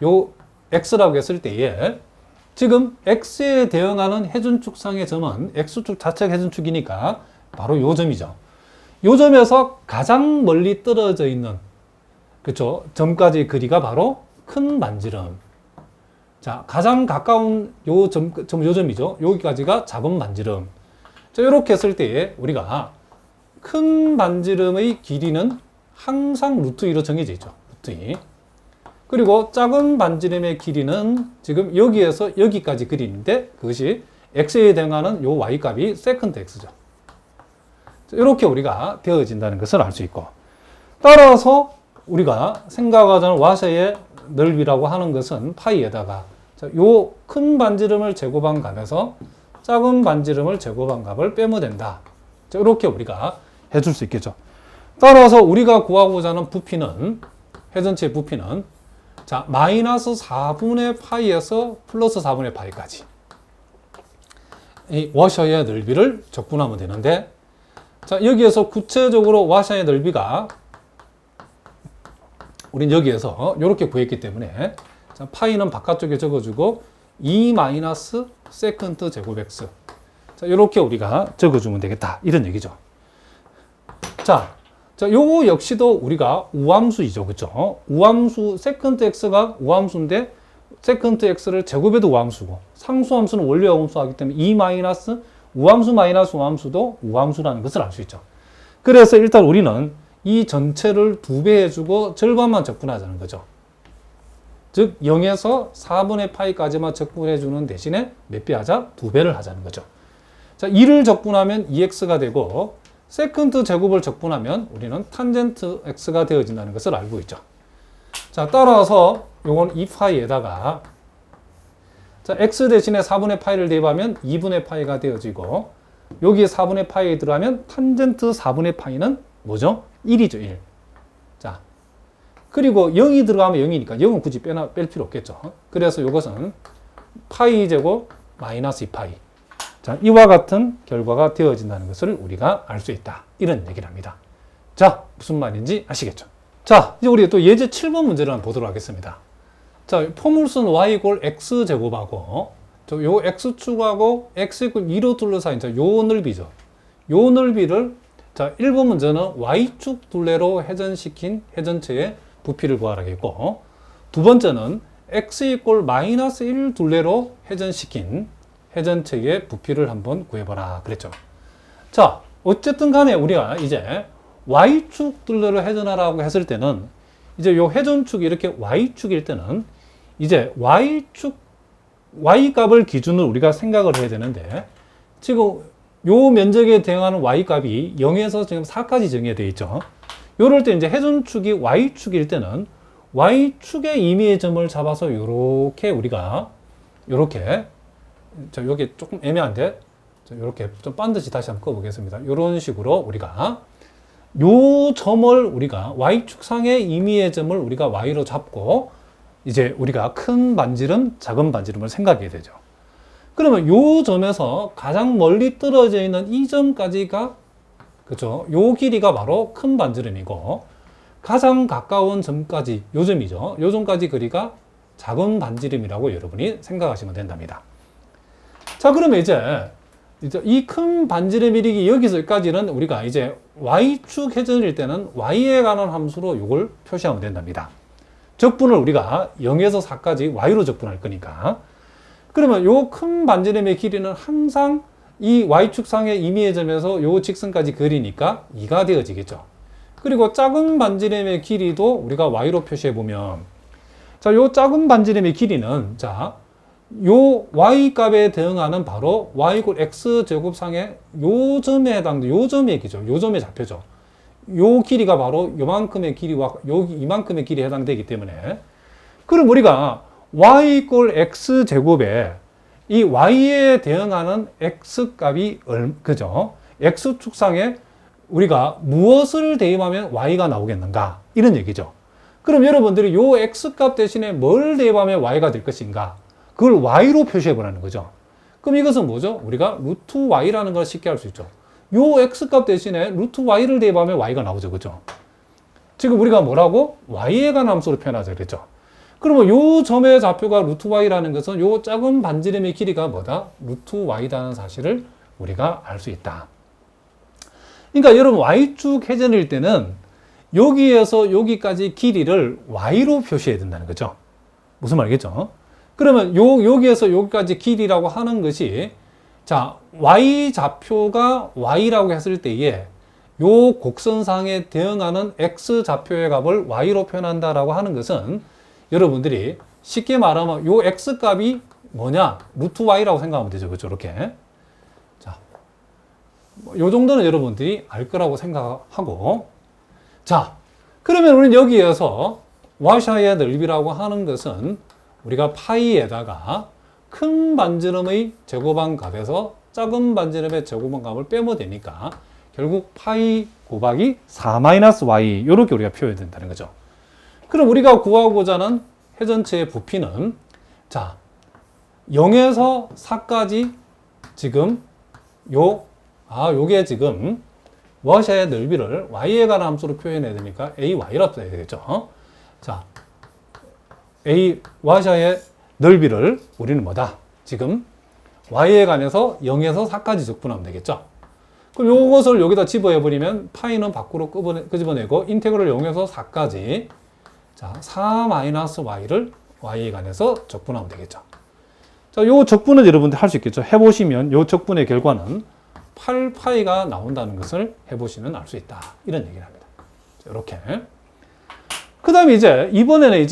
요 x라고 했을 때에 지금 x에 대응하는 회전축상의 점은 x축 자체가 회전축이니까 바로 요 점이죠. 요 점에서 가장 멀리 떨어져 있는 그렇죠. 점까지 거리가 바로 큰 반지름. 자, 가장 가까운 요 점이죠. 여기까지가 작은 반지름. 자, 이렇게 했을 때에 우리가 큰 반지름의 길이는 항상 루트 2로 정해져 있죠. 루트 2. 그리고 작은 반지름의 길이는 지금 여기에서 여기까지 그리는데 그것이 x에 해당하는 요 y값이 세컨드 x죠. 이렇게 우리가 되어진다는 것을 알 수 있고, 따라서 우리가 생각하자는 와셔의 넓이라고 하는 것은 파이에다가 요 큰 반지름을 제곱한 값에서 작은 반지름을 제곱한 값을 빼면 된다. 이렇게 우리가 해줄 수 있겠죠. 따라서 우리가 구하고자 하는 부피는, 회전체의 부피는 자, 마이너스 4분의 파이에서 플러스 4분의 파이까지 이 와셔의 넓이를 적분하면 되는데, 자, 여기에서 구체적으로 와셔의 넓이가 우린 여기에서 이렇게 구했기 때문에 자, 파이는 바깥쪽에 적어주고 2 마이너스 세컨드 제곱 x, 자, 이렇게 우리가 적어주면 되겠다, 이런 얘기죠. 자, 요거 역시도 우리가 우함수이죠, 그죠? 우함수, 세컨드 x가 우함수인데 세컨드 x를 제곱해도 우함수고, 상수함수는 원래 우함수하기 때문에 2 마이너스 우함수 마이너스 우함수도 우함수라는 것을 알 수 있죠. 그래서 일단 우리는 이 전체를 2배 해주고 절반만 적분하자는 거죠. 즉 0에서 4분의 파이까지만 적분해주는 대신에 몇 배 하자? 2배를 하자는 거죠. 자, 2를 적분하면 2x가 되고, 세컨드 제곱을 적분하면 우리는 탄젠트 x가 되어진다는 것을 알고 있죠. 자, 따라서 요건 2파이에다가 자, x 대신에 4분의 파이를 대입하면 2분의 파이가 되어지고, 여기에 4분의 파이 들어가면 탄젠트 4분의 파이는 뭐죠? 1이죠, 1. 자, 그리고 0이 들어가면 0이니까 0은 굳이 뺄 필요 없겠죠. 그래서 이것은 파이 제곱 마이너스 2파이. 자, 이와 같은 결과가 되어진다는 것을 우리가 알 수 있다, 이런 얘기를 합니다. 자, 무슨 말인지 아시겠죠? 자, 이제 우리 또 예제 7번 문제를 한번 보도록 하겠습니다. 자, 포물선 y = x 제곱하고 요 x축하고 x = 2로 둘러싸인 요 넓이죠. 요 넓이를 자, 1번 문제는 y축 둘레로 회전시킨 회전체의 부피를 구하라겠고, 두 번째는 x = 마이너스 1 둘레로 회전시킨 회전체의 부피를 한번 구해봐라 그랬죠. 자, 어쨌든 간에 우리가 이제 y축 둘레로 회전하라고 했을 때는 이제 요 회전축이 이렇게 y축일 때는 이제 y축 y값을 기준으로 우리가 생각을 해야 되는데, 지금 요 면적에 대응하는 y값이 0에서 지금 4까지 정해되어 있죠. 요럴 때 이제 회전축이 y축일 때는 y축의 임의의 점을 잡아서 요렇게 우리가 요렇게, 자, 여기 조금 애매한데, 자, 요렇게 좀 반드시 다시 한번 꺼보겠습니다. 요런 식으로 우리가 요 점을 우리가 y축상의 임의의 점을 우리가 y로 잡고 이제 우리가 큰 반지름, 작은 반지름을 생각해야 되죠. 그러면 요 점에서 가장 멀리 떨어져 있는 이 점까지가, 그죠? 요 길이가 바로 큰 반지름이고, 가장 가까운 점까지, 요 점이죠. 요 점까지 거리가 작은 반지름이라고 여러분이 생각하시면 된답니다. 자, 그러면 이제 이 큰 반지름 이르기 여기서까지는 우리가 이제 y축 회전일 때는 y에 관한 함수로 이걸 표시하면 된답니다. 적분을 우리가 0에서 4까지 y로 적분할 거니까. 그러면 요 큰 반지름의 길이는 항상 이 y축상의 임의의 점에서 요 직선까지 그리니까 2가 되어지겠죠. 그리고 작은 반지름의 길이도 우리가 y로 표시해 보면, 자, 요 작은 반지름의 길이는 자, 요 y값에 대응하는 바로 y = x 제곱상의 요 점에 해당되는 요 점 얘기죠. 요 점의 좌표죠. 요 길이가 바로 요만큼의 길이와 여기 이만큼의 길이에 해당되기 때문에, 그럼 우리가 y = x 제곱에 이 y에 대응하는 x 값이 그죠? x축상에 우리가 무엇을 대입하면 y가 나오겠는가, 이런 얘기죠. 그럼 여러분들이 요 x 값 대신에 뭘 대입하면 y가 될 것인가, 그걸 y로 표시해 보라는 거죠. 그럼 이것은 뭐죠? 우리가 루트 y라는 걸 쉽게 할 수 있죠. 요 x값 대신에 루트 y를 대입하면 y가 나오죠, 그죠? 지금 우리가 뭐라고? y에 관한 함수로 표현하자 그랬죠. 그러면 요 점의 좌표가 루트 y라는 것은 요 작은 반지름의 길이가 뭐다? 루트 y라는 사실을 우리가 알 수 있다. 그러니까 여러분, y축 회전일 때는 여기에서 여기까지 길이를 y로 표시해야 된다는 거죠. 무슨 말이겠죠? 그러면 여기에서 여기까지 길이라고 하는 것이, 자, y 좌표가 y라고 했을 때에 요 곡선상에 대응하는 x좌표의 값을 y로 표현한다라고 하는 것은 여러분들이 쉽게 말하면 요 x값이 뭐냐? 루트 y라고 생각하면 되죠. 그렇죠? 이렇게. 자, 요 정도는 여러분들이 알 거라고 생각하고, 자, 그러면 우리는 여기에서 와샤의 넓이라고 하는 것은 우리가 파이에다가 큰 반지름의 제곱한 값에서 작은 반지름의 제곱한 값을 빼면 되니까 결국 파이 곱하기 4-y 이렇게 우리가 표현해야 된다는 거죠. 그럼 우리가 구하고자 하는 회전체의 부피는 자 0에서 4까지 지금 요게 지금 와샤의 넓이를 y에 관한 함수로 표현해야 되니까 ay라고 써야 되겠죠. 자 와샤의 넓이를 우리는 뭐다? 지금 y에 관해서 0에서 4까지 적분하면 되겠죠. 그럼 요것을 여기다 집어해버리면 파이는 밖으로 끄집어내고 인테그럴 0에서 4까지 자 4-y를 y에 관해서 적분하면 되겠죠. 자, 요 적분은 여러분들 할 수 있겠죠. 해보시면 요 적분의 결과는 8파이가 나온다는 것을 해보시면 알 수 있다. 이런 얘기를 합니다. 이렇게. 그 다음에 이번에는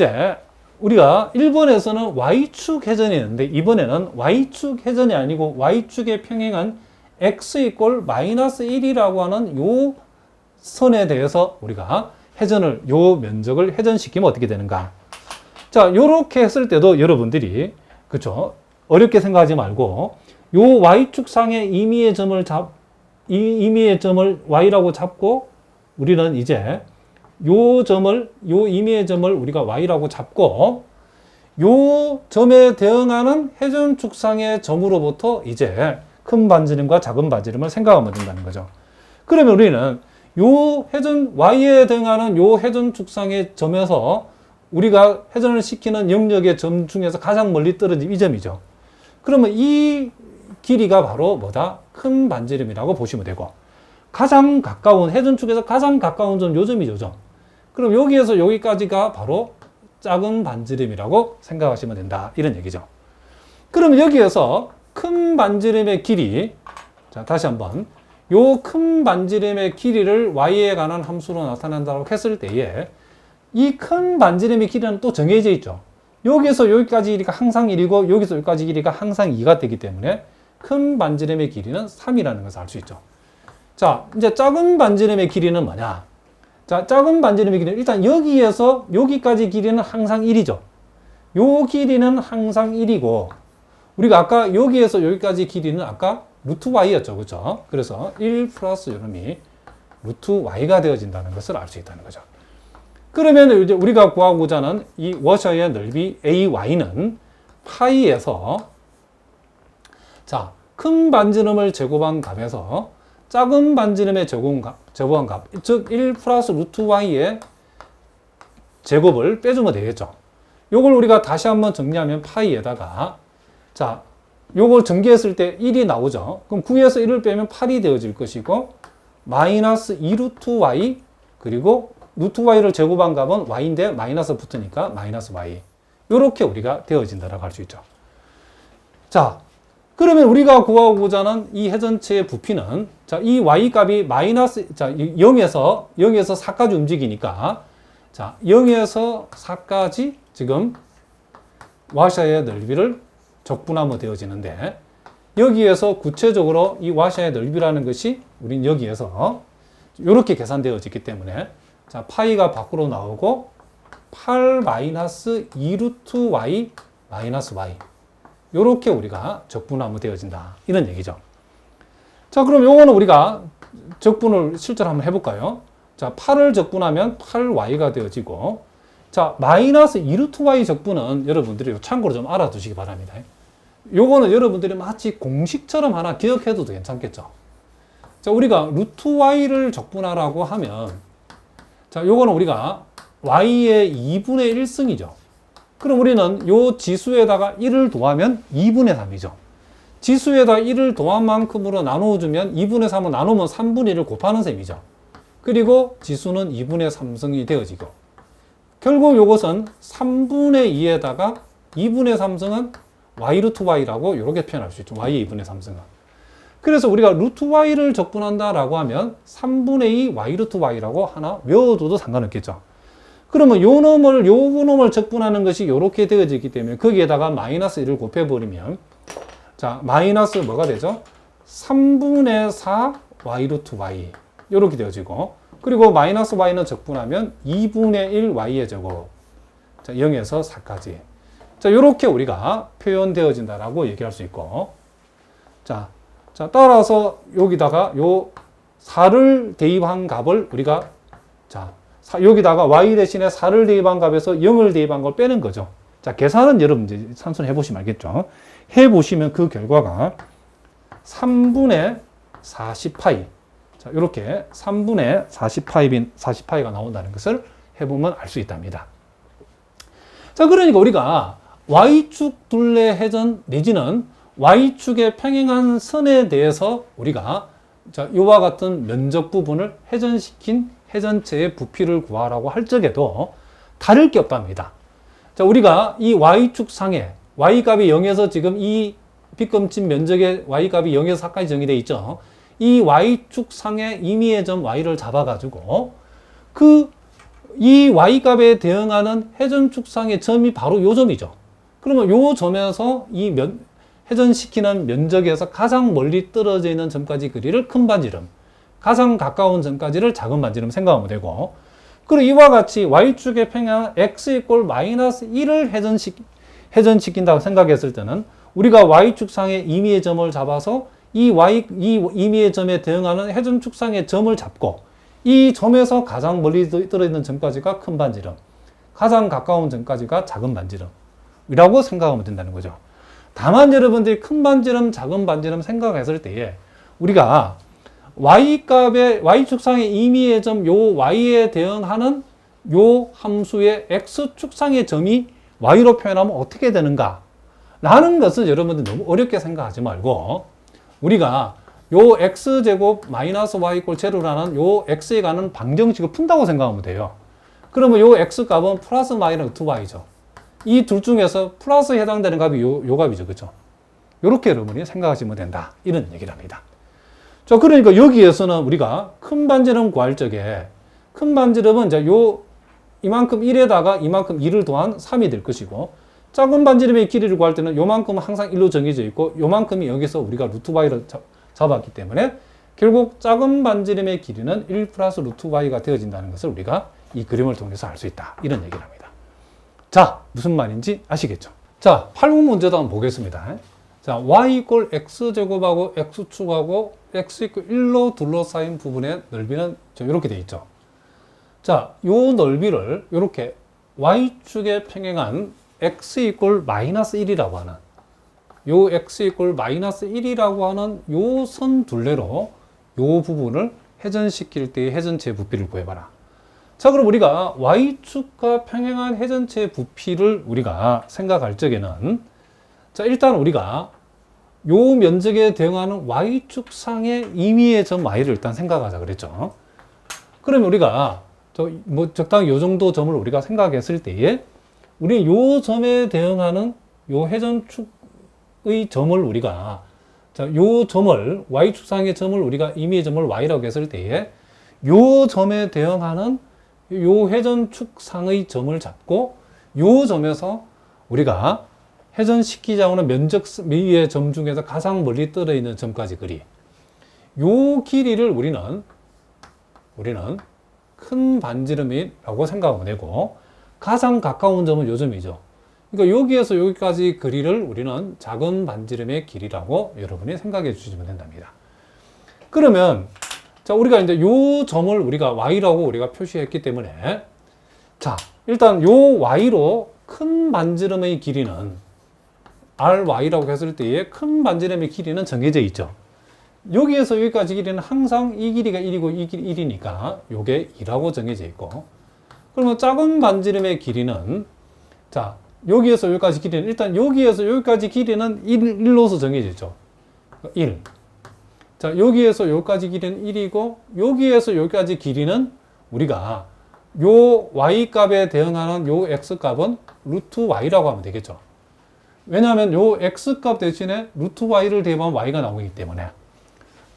우리가 1번에서는 Y축 회전이 있는데 이번에는 Y축 회전이 아니고 Y축의 평행한 X 이꼴 마이너스 1이라고 하는 요 선에 대해서 우리가 요 면적을 회전시키면 어떻게 되는가. 자, 요렇게 했을 때도 여러분들이, 그쵸? 어렵게 생각하지 말고, 요 Y축상의 임의의 점을 임의의 점을 Y라고 잡고, 우리는 요 임의의 점을 우리가 Y라고 잡고, 요 점에 대응하는 회전축상의 점으로부터 큰 반지름과 작은 반지름을 생각하면 된다는 거죠. 그러면 우리는 Y에 대응하는 요 회전축상의 점에서 우리가 회전을 시키는 영역의 점 중에서 가장 멀리 떨어진 이 점이죠. 그러면 이 길이가 바로 뭐다? 큰 반지름이라고 보시면 되고, 가장 가까운, 회전축에서 가장 가까운 점, 요 점이죠, 점. 그럼 여기에서 여기까지가 바로 작은 반지름이라고 생각하시면 된다. 이런 얘기죠. 그럼 여기에서 큰 반지름의 길이, 자, 다시 한번, 요 큰 반지름의 길이를 y에 관한 함수로 나타낸다고 했을 때에 이 큰 반지름의 길이는 또 정해져 있죠. 여기서 여기까지 길이가 항상 1이고 여기서 여기까지 길이가 항상 2가 되기 때문에 큰 반지름의 길이는 3이라는 것을 알 수 있죠. 자, 이제 작은 반지름의 길이는 뭐냐? 자, 작은 반지름의 길이는 일단 여기에서 여기까지 길이는 항상 1이죠. 요 길이는 항상 1이고 우리가 아까 여기에서 여기까지 길이는 아까 루트 y였죠. 그렇죠? 그래서 1 플러스 요놈이 루트 y가 되어진다는 것을 알 수 있다는 거죠. 그러면 이제 우리가 구하고자 하는 이 워셔의 넓이 AY는 파이에서 자, 큰 반지름을 제곱한 값에서 작은 반지름의 제곱한 값, 즉 1 플러스 루트 y의 제곱을 빼주면 되겠죠. 요걸 우리가 다시 한번 정리하면 파이에다가 자, 요걸 전개했을 때 1이 나오죠. 그럼 9에서 1을 빼면 8이 되어질 것이고 마이너스 2 루트 y 그리고 루트 y를 제곱한 값은 y인데 마이너스 붙으니까 마이너스 y. 요렇게 우리가 되어진다라고 할 수 있죠. 자, 그러면 우리가 구하고자 하는 이 회전체의 부피는 자, 이 y 값이 마이너스 자, 0에서 4까지 움직이니까 자, 0에서 4까지 지금 와샤의 넓이를 적분하면 되어지는데 여기에서 구체적으로 이 와샤의 넓이라는 것이 우린 여기에서 이렇게 계산되어지기 때문에 자, 파이가 밖으로 나오고 8 마이너스 2 루트 y 마이너스 y 요렇게 우리가 적분하면 되어진다. 이런 얘기죠. 자, 그럼 요거는 우리가 적분을 실제로 한번 해볼까요? 자, 8을 적분하면 8y가 되어지고 자, 마이너스 2 루트 y 적분은 여러분들이 참고로 좀 알아두시기 바랍니다. 요거는 여러분들이 마치 공식처럼 하나 기억해도 괜찮겠죠. 자, 우리가 루트 y를 적분하라고 하면 자, 요거는 우리가 y의 2분의 1승이죠. 그럼 우리는 요 지수에다가 1을 더하면 2분의 3이죠. 지수에다 1을 더한 만큼으로 나누어주면 2분의 3을 나누면 3분의 1을 곱하는 셈이죠. 그리고 지수는 2분의 3승이 되어지고 결국 요것은 3분의 2에다가 2분의 3승은 y 루트 y라고 이렇게 표현할 수 있죠. y의 2분의 3승은. 그래서 우리가 루트 y를 적분한다라고 하면 3분의 2 y 루트 y라고 하나 외워둬도 상관없겠죠. 그러면 요 놈을 적분하는 것이 이렇게 되어지기 때문에 거기에다가 마이너스 1을 곱해버리면 자, 마이너스 뭐가 되죠? 3분의 4 y 루트 y 이렇게 되어지고, 그리고 마이너스 y는 적분하면 2분의 1 y의 제곱. 자, 0에서 4까지. 자, 이렇게 우리가 표현되어진다라고 얘기할 수 있고, 자, 따라서 여기다가 요 4를 대입한 값을 우리가, 자, 여기다가 y 대신에 4를 대입한 값에서 0을 대입한 걸 빼는 거죠. 자, 계산은 여러분 이제 산순 해보시면 알겠죠. 해보시면 그 결과가 3분의 40파이. 자, 이렇게 3분의 40파이가 나온다는 것을 해보면 알 수 있답니다. 자, 그러니까 우리가 y축 둘레 회전 내지는 y축에 평행한 선에 대해서 우리가 자, 이와 같은 면적 부분을 회전시킨 회전체의 부피를 구하라고 할 적에도 다를 게 없답니다. 자, 우리가 이 y축 상에 y값이 0에서 지금 이 빗금집 면적의 y값이 0에서 4까지 정의되어 있죠. 이 y축 상의 임의의 점 y를 잡아가지고 이 y값에 대응하는 회전축상의 점이 바로 요 점이죠. 그러면 요 점에서 이 회전시키는 면적에서 가장 멀리 떨어져 있는 점까지 거리를 큰 반지름, 가장 가까운 점까지를 작은 반지름 생각하면 되고, 그리고 이와 같이 y축에 평행한 x 이꼴 마이너스 1을 회전시킨다고 생각했을 때는 우리가 y축상의 임의의 점을 잡아서 이 임의의 점에 대응하는 회전축상의 점을 잡고, 이 점에서 가장 멀리 떨어지는 점까지가 큰 반지름, 가장 가까운 점까지가 작은 반지름이라고 생각하면 된다는 거죠. 다만 여러분들이 큰 반지름, 작은 반지름 생각했을 때에 우리가 y축상의 임의의 점, 요 y에 대응하는 요 함수의 x축상의 점이 y로 표현하면 어떻게 되는가? 라는 것을 여러분들 너무 어렵게 생각하지 말고, 우리가 요 x제곱 마이너스 y 이꼴 제로라는 요 x에 가는 방정식을 푼다고 생각하면 돼요. 그러면 요 x값은 플러스 마이너스 2y죠. 이 둘 중에서 플러스에 해당되는 값이 요 값이죠. 그죠? 요렇게 여러분이 생각하시면 된다. 이런 얘기를 합니다. 자, 그러니까 여기에서는 우리가 큰 반지름 구할 적에 큰 반지름은 이제 이만큼 1에다가 이만큼 2를 더한 3이 될 것이고, 작은 반지름의 길이를 구할 때는 요만큼은 항상 1로 정해져 있고 요만큼이 여기서 우리가 루트 y를 잡았기 때문에 결국 작은 반지름의 길이는 1 플러스 루트 y가 되어진다는 것을 우리가 이 그림을 통해서 알 수 있다. 이런 얘기를 합니다. 자, 무슨 말인지 아시겠죠? 자, 8번 문제도 한번 보겠습니다. 자, y 이꼴 x제곱하고 x축하고 x 이꼴 1로 둘러싸인 부분의 넓이는 이렇게 되어 있죠. 자, 요 넓이를 이렇게 y축에 평행한 x 이꼴 마이너스 1이라고 하는 요 x 이꼴 마이너스 1이라고 하는 요 선 둘레로 요 부분을 회전시킬 때의 회전체의 부피를 구해봐라. 자, 그럼 우리가 y축과 평행한 회전체의 부피를 우리가 생각할 적에는, 자, 일단 우리가 요 면적에 대응하는 y축상의 임의의 점 y를 일단 생각하자 그랬죠. 그러면 우리가 적당히 요 정도 점을 우리가 생각했을 때에 우리 요 점에 대응하는 요 회전축의 점을 우리가, 자, 요 점을 y축상의 점을 우리가 임의의 점을 y라고 했을 때에 요 점에 대응하는 요 회전축상의 점을 잡고 요 점에서 우리가 회전시키자 하는 면적 위의 점 중에서 가장 멀리 떨어져 있는 점까지 거리, 요 길이를 우리는 큰 반지름이라고 생각하면 되고, 가장 가까운 점은 요 점이죠. 그러니까 여기에서 여기까지 거리를 우리는 작은 반지름의 길이라고 여러분이 생각해 주시면 된답니다. 그러면 자, 우리가 이제 요 점을 우리가 y라고 우리가 표시했기 때문에, 자, 일단 요 y로 큰 반지름의 길이는 ry라고 했을 때에 큰 반지름의 길이는 정해져 있죠. 여기에서 여기까지 길이는 항상 이 길이가 1이고 이 길이 1이니까 요게 2라고 정해져 있고, 그러면 작은 반지름의 길이는, 자, 여기에서 여기까지 길이는, 일단 여기에서 여기까지 길이는 1로서 정해져 있죠. 1. 자, 여기에서 여기까지 길이는 1이고, 여기에서 여기까지 길이는 우리가 요 y값에 대응하는 요 x값은 루트 y라고 하면 되겠죠. 왜냐하면 요 x값 대신에 루트 y를 대입하면 y가 나오기 때문에.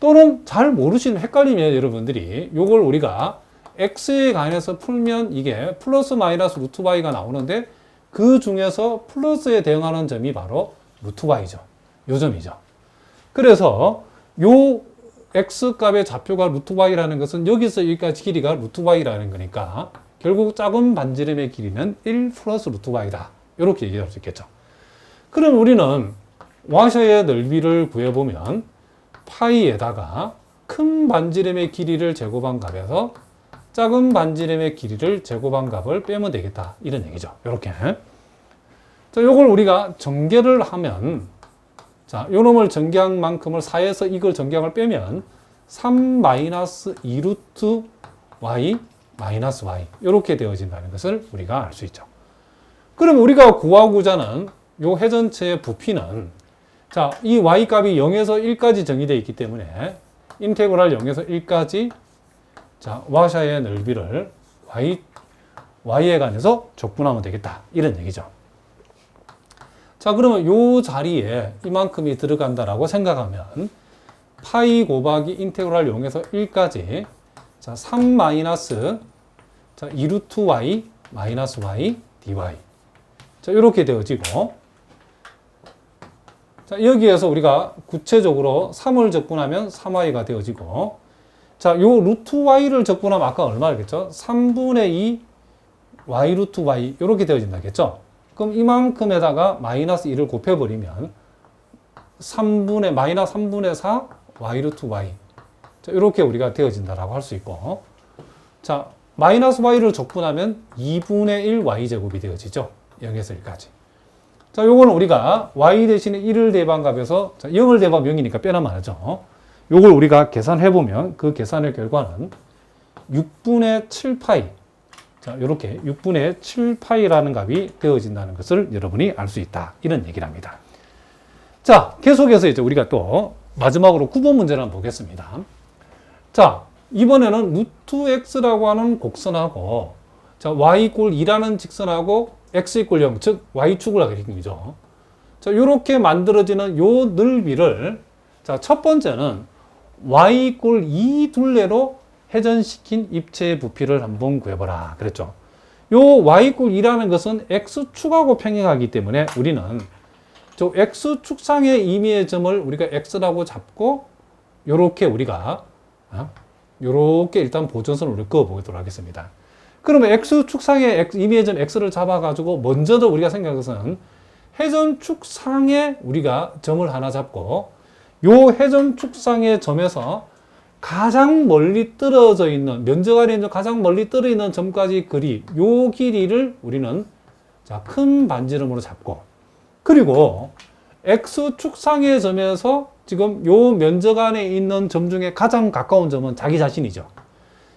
또는 잘 모르시는 헷갈리면 여러분들이 요걸 우리가 x에 관해서 풀면 이게 플러스 마이너스 루트 y가 나오는데 그 중에서 플러스에 대응하는 점이 바로 루트 y죠. 요 점이죠. 그래서 요 x 값의 좌표가 루트 y라는 것은 여기서 여기까지 길이가 루트 y라는 거니까 결국 작은 반지름의 길이는 1 플러스 루트 y다. 이렇게 얘기할 수 있겠죠. 그럼 우리는 와셔의 넓이를 구해보면 파이에다가 큰 반지름의 길이를 제곱한 값에서 작은 반지름의 길이를 제곱한 값을 빼면 되겠다. 이런 얘기죠. 이렇게. 자, 요걸 우리가 전개를 하면, 자, 요 놈을 전개한 만큼을 4에서 이걸 전개한 걸 빼면 3 마이너스 2 루트 y 마이너스 y. 이렇게 되어진다는 것을 우리가 알 수 있죠. 그럼 우리가 구하고자 하는 요 회전체의 부피는, 자, 이 y 값이 0에서 1까지 정의되어 있기 때문에 인테그랄 0에서 1까지, 자, 와샤의 넓이를 y에 관해서 적분하면 되겠다. 이런 얘기죠. 자, 그러면 요 자리에 이만큼이 들어간다라고 생각하면 파이 곱하기 인테그랄 0에서 1까지, 자, 3 마이너스, 자, 2 루트 y 마이너스 y dy. 자, 이렇게 되어지고, 자, 여기에서 우리가 구체적으로 3을 적분하면 3y가 되어지고, 자, 요 루트 y를 적분하면 아까 얼마겠죠? 3분의 2 y 루트 y 이렇게 되어진다겠죠? 그럼 이만큼에다가 마이너스 2를 곱해버리면 마이너스 3분의 4 y 루트 y. 자, 이렇게 우리가 되어진다라고 할 수 있고, 자, 마이너스 y를 적분하면 2분의 1 y 제곱이 되어지죠? 0에서 1까지. 자, 요거는 우리가 y 대신에 1을 대입한 값에서, 자, 0을 대입하면 0이니까 빼나면 하죠. 요걸 우리가 계산해보면 그 계산의 결과는 6분의 7파이. 자, 요렇게 6분의 7파이라는 값이 되어진다는 것을 여러분이 알 수 있다. 이런 얘기를 합니다. 자, 계속해서 이제 우리가 또 마지막으로 9번 문제를 한번 보겠습니다. 자, 이번에는 루트 x라고 하는 곡선하고, 자, y 꼴 2라는 직선하고 x 이꼴 0, 즉 y축을 하게 된 거죠. 자, 요렇게 만들어지는 요 넓이를, 자, 첫 번째는 y 꼴 2 둘레로 회전시킨 입체의 부피를 한번 구해보라 그랬죠. 요 y 꼴 2라는 것은 x축하고 평행하기 때문에 우리는 저 x축상의 임의의 점을 우리가 x라고 잡고 요렇게 우리가 요렇게 일단 보전선을 그어보도록 하겠습니다. 그러면 x축상의 임의의 점 x를 잡아가지고 먼저도 우리가 생각한 것은 회전축상에 우리가 점을 하나 잡고 요 회전축상의 점에서 가장 멀리 떨어져 있는, 면적 안에 있는 가장 멀리 떨어져 있는 점까지 요 길이를 우리는, 자, 큰 반지름으로 잡고, 그리고 x축상의 점에서 지금 요 면적 안에 있는 점 중에 가장 가까운 점은 자기 자신이죠.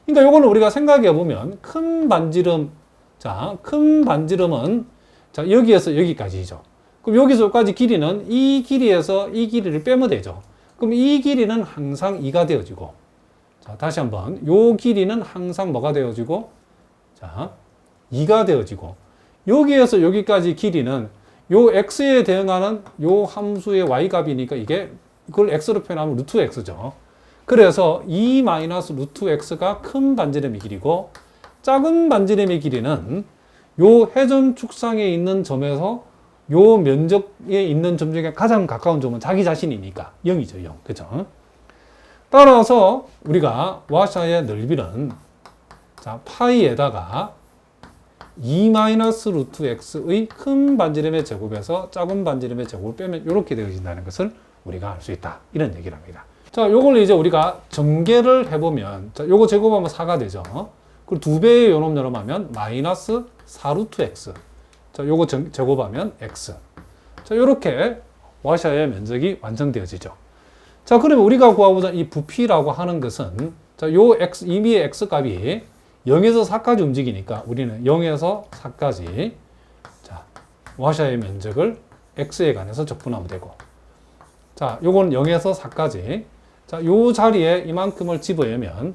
그러니까 요거는 우리가 생각해 보면 큰 반지름, 자, 큰 반지름은, 자, 여기에서 여기까지죠. 그럼 여기서까지 길이는 이 길이에서 이 길이를 빼면 되죠. 그럼 이 길이는 항상 2가 되어지고, 자, 다시 한번, 요 길이는 항상 뭐가 되어지고, 자, 2가 되어지고, 여기에서 여기까지 길이는 요 x에 대응하는 요 함수의 y 값이니까 이걸 x로 표현하면 루트 x죠. 그래서 2 마이너스 루트 x가 큰 반지름의 길이고, 작은 반지름의 길이는 요 회전축상에 있는 점에서 요 면적에 있는 점 중에 가장 가까운 점은 자기 자신이니까 0이죠, 0. 그죠? 따라서 우리가 와샤의 넓이는, 자, 파이에다가 2 마이너스 루트 x의 큰 반지름의 제곱에서 작은 반지름의 제곱을 빼면 이렇게 되어진다는 것을 우리가 알 수 있다. 이런 얘기를 합니다. 자, 요걸 이제 우리가 전개를 해보면, 자, 요거 제곱하면 4가 되죠. 그리고 2배의 요놈하면 마이너스 4 루트 x. 자, 요거 제곱하면 x. 자, 요렇게 와샤의 면적이 완성되어지죠. 자, 그러면 우리가 구하고자 이 부피라고 하는 것은, 자, 요 x, 임의의 x 값이 0에서 4까지 움직이니까 우리는 0에서 4까지, 자, 와샤의 면적을 x에 관해서 적분하면 되고, 자, 요건 0에서 4까지, 자, 요 자리에 이만큼을 집어내면,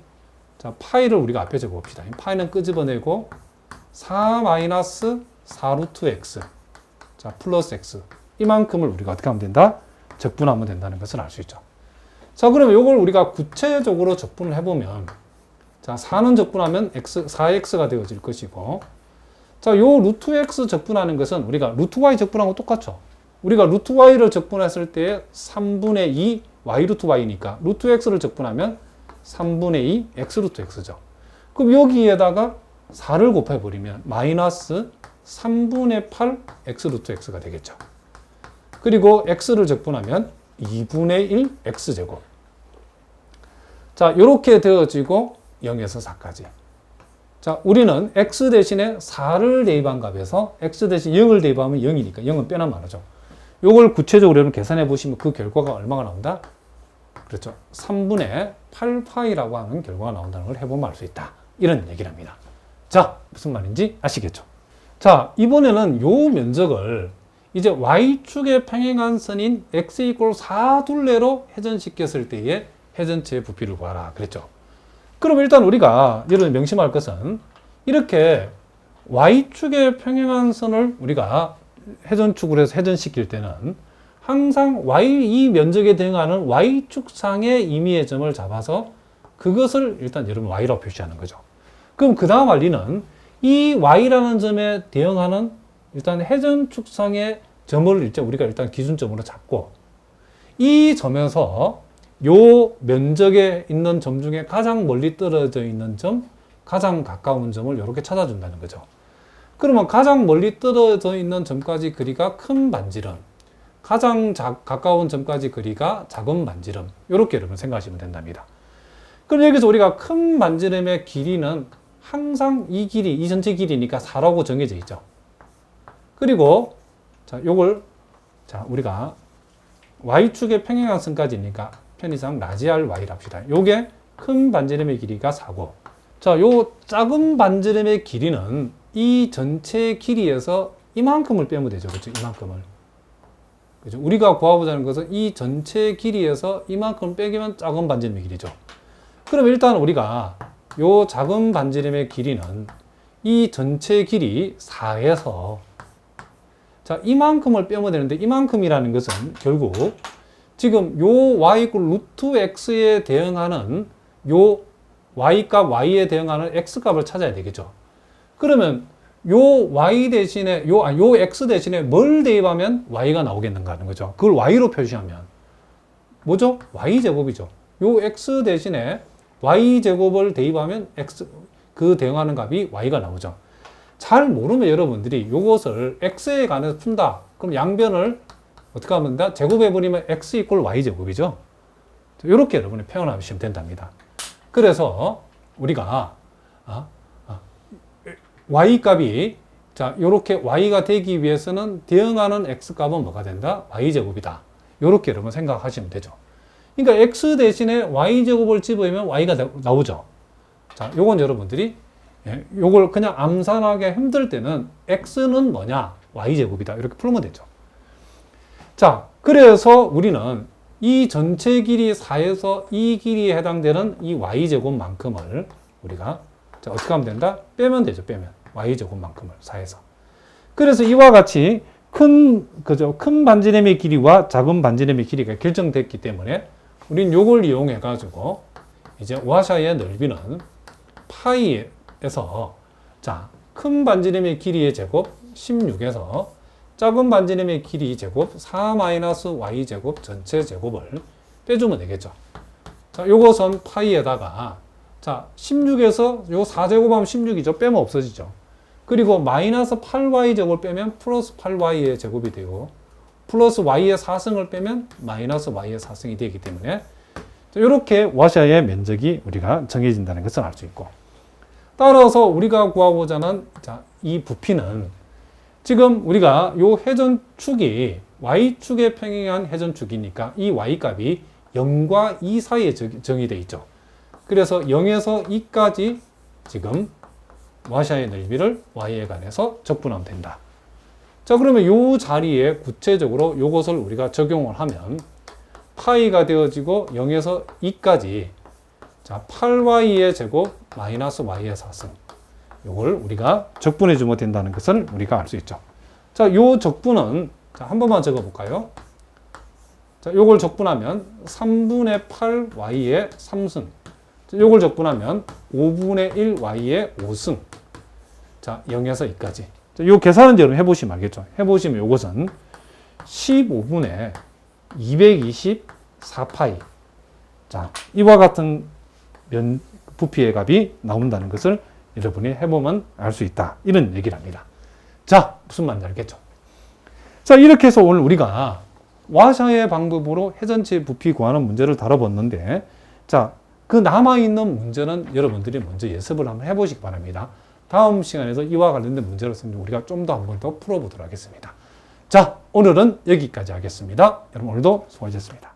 자, 파이를 우리가 앞에 적어봅시다. 파이는 끄집어내고 4 마이너스 4 루트 x, 자, 플러스 x, 이만큼을 우리가 어떻게 하면 된다? 적분하면 된다는 것을 알 수 있죠. 자, 그러면 이걸 우리가 구체적으로 적분을 해보면, 자, 4는 적분하면 4x가 되어질 것이고, 자, 요 루트 x 적분하는 것은 우리가 루트 y 적분하고 똑같죠. 우리가 루트 y를 적분했을 때 3분의 2 y 루트 y니까 루트 x를 적분하면 3분의 2 x 루트 x죠. 그럼 여기에다가 4를 곱해버리면 마이너스 3분의 8 x 루트 x가 되겠죠. 그리고 x를 적분하면 2분의 1 x제곱. 자, 이렇게 되어지고 0에서 4까지. 자, 우리는 x 대신에 4를 대입한 값에서 x 대신 0을 대입하면 0이니까 0은 빼놓으면 하죠. 요걸 구체적으로 여러분 계산해 보시면 그 결과가 얼마가 나온다? 그렇죠. 3분의 8파이라고 하는 결과가 나온다는 걸 해보면 알 수 있다. 이런 얘기를 합니다. 자, 무슨 말인지 아시겠죠? 자, 이번에는 요 면적을 이제 y축의 평행한 선인 x 이퀄 4둘레로 회전시켰을 때의 회전체의 부피를 구하라 그랬죠. 그럼 일단 우리가 여러분 명심할 것은 이렇게 y축의 평행한 선을 우리가 회전축으로 해서 회전시킬 때는 항상 이 면적에 대응하는 y축상의 임의의 점을 잡아서 그것을 일단 여러분 y라고 표시하는 거죠. 그럼 그 다음 원리는 이 y라는 점에 대응하는 일단 회전축상의 점을 우리가 일단 기준점으로 잡고 이 점에서 요 면적에 있는 점 중에 가장 멀리 떨어져 있는 점, 가장 가까운 점을 이렇게 찾아준다는 거죠. 그러면 가장 멀리 떨어져 있는 점까지 거리가 큰 반지름, 가장 가까운 점까지 거리가 작은 반지름, 이렇게 여러분 생각하시면 된답니다. 그럼 여기서 우리가 큰 반지름의 길이는 항상 이 길이, 이 전체 길이니까 4라고 정해져 있죠. 그리고 자, 요걸 자, 우리가 y축의 평행한 선까지니까 편의상 라지알 y라 합시다. 요게 큰 반지름의 길이가 4고, 자, 요 작은 반지름의 길이는 이 전체 길이에서 이만큼을 빼면 되죠. 그렇죠? 이만큼을. 그죠? 우리가 구하고자 하는 것은 이 전체 길이에서 이만큼 빼기면 작은 반지름의 길이죠. 그럼 일단 우리가 요 작은 반지름의 길이는 이 전체 길이 4에서 자, 이만큼을 빼면 되는데 이만큼이라는 것은 결국 지금 요 y 루트 x에 대응하는 요 y값 y에 대응하는 x값을 찾아야 되겠죠. 그러면 요 y 대신에 요 x 대신에 뭘 대입하면 y가 나오겠는가 하는 거죠. 그걸 y로 표시하면 뭐죠? y제곱이죠. 요 x 대신에 y제곱을 대입하면 x 그 대응하는 값이 y가 나오죠. 잘 모르면 여러분들이 요것을 x에 관해서 푼다. 그럼 양변을 어떻게 하면 된다? 제곱해버리면 x 이퀄 y제곱이죠. 이렇게 여러분이 표현하시면 된답니다. 그래서 우리가 y값이 자, 요렇게 y가 되기 위해서는 대응하는 x값은 뭐가 된다? y제곱이다. 요렇게 여러분 생각하시면 되죠. 그러니까 x 대신에 y제곱을 집어넣으면 y가 나오죠. 자, 요건 여러분들이 요걸 그냥 암산하기 힘들 때는 x는 뭐냐? y제곱이다. 이렇게 풀면 되죠. 자, 그래서 우리는 이 전체 길이 4에서 이 길이에 해당되는 이 y제곱만큼을 우리가 자, 어떻게 하면 된다? 빼면 되죠. 빼면. y제곱만큼을 4에서. 그래서 이와 같이 큰 반지름의 길이와 작은 반지름의 길이가 결정됐기 때문에 우리는 요걸 이용해 가지고 이제 와샤의 넓이는 파이에서 자, 큰 반지름의 길이의 제곱 16에서 작은 반지름의 길이 제곱 4-y제곱 전체 제곱을 빼주면 되겠죠. 자, 요것은 파이에다가 자, 16에서 요 4제곱하면 16이죠. 빼면 없어지죠. 그리고 마이너스 8y제곱을 빼면 플러스 8y의 제곱이 되고 플러스 y의 4승을 빼면 마이너스 y의 4승이 되기 때문에 이렇게 와샤의 면적이 우리가 정해진다는 것을 알 수 있고, 따라서 우리가 구하고자 하는 자, 이 부피는 지금 우리가 요 회전축이 y축에 평행한 회전축이니까 이 y값이 0과 2 사이에 정의되어 있죠. 그래서 0에서 2까지 지금 와샤의 넓이를 y에 관해서 적분하면 된다. 자, 그러면 요 자리에 구체적으로 요것을 우리가 적용을 하면 파이가 되어지고 0에서 2까지 자, 8y의 제곱 마이너스 y의 4승. 요걸 우리가 적분해 주면 된다는 것을 우리가 알 수 있죠. 자, 요 적분은 자, 한 번만 적어 볼까요? 자, 요걸 적분하면 3분의 8y의 3승. 자, 요걸 적분하면 5분의 1y의 5승. 자, 0에서 2까지. 자, 요 계산은 여러분 해보시면 알겠죠? 해보시면 요것은 15분의 224파이. 자, 이와 같은 부피의 값이 나온다는 것을 여러분이 해보면 알 수 있다. 이런 얘기를 합니다. 자, 무슨 말인지 알겠죠? 자, 이렇게 해서 오늘 우리가 와샤의 방법으로 회전체 부피 구하는 문제를 다뤄봤는데, 자, 그 남아있는 문제는 여러분들이 먼저 예습을 한번 해보시기 바랍니다. 다음 시간에서 이와 관련된 문제를 우리가 좀 더 한 번 더 풀어보도록 하겠습니다. 자, 오늘은 여기까지 하겠습니다. 여러분 오늘도 수고하셨습니다.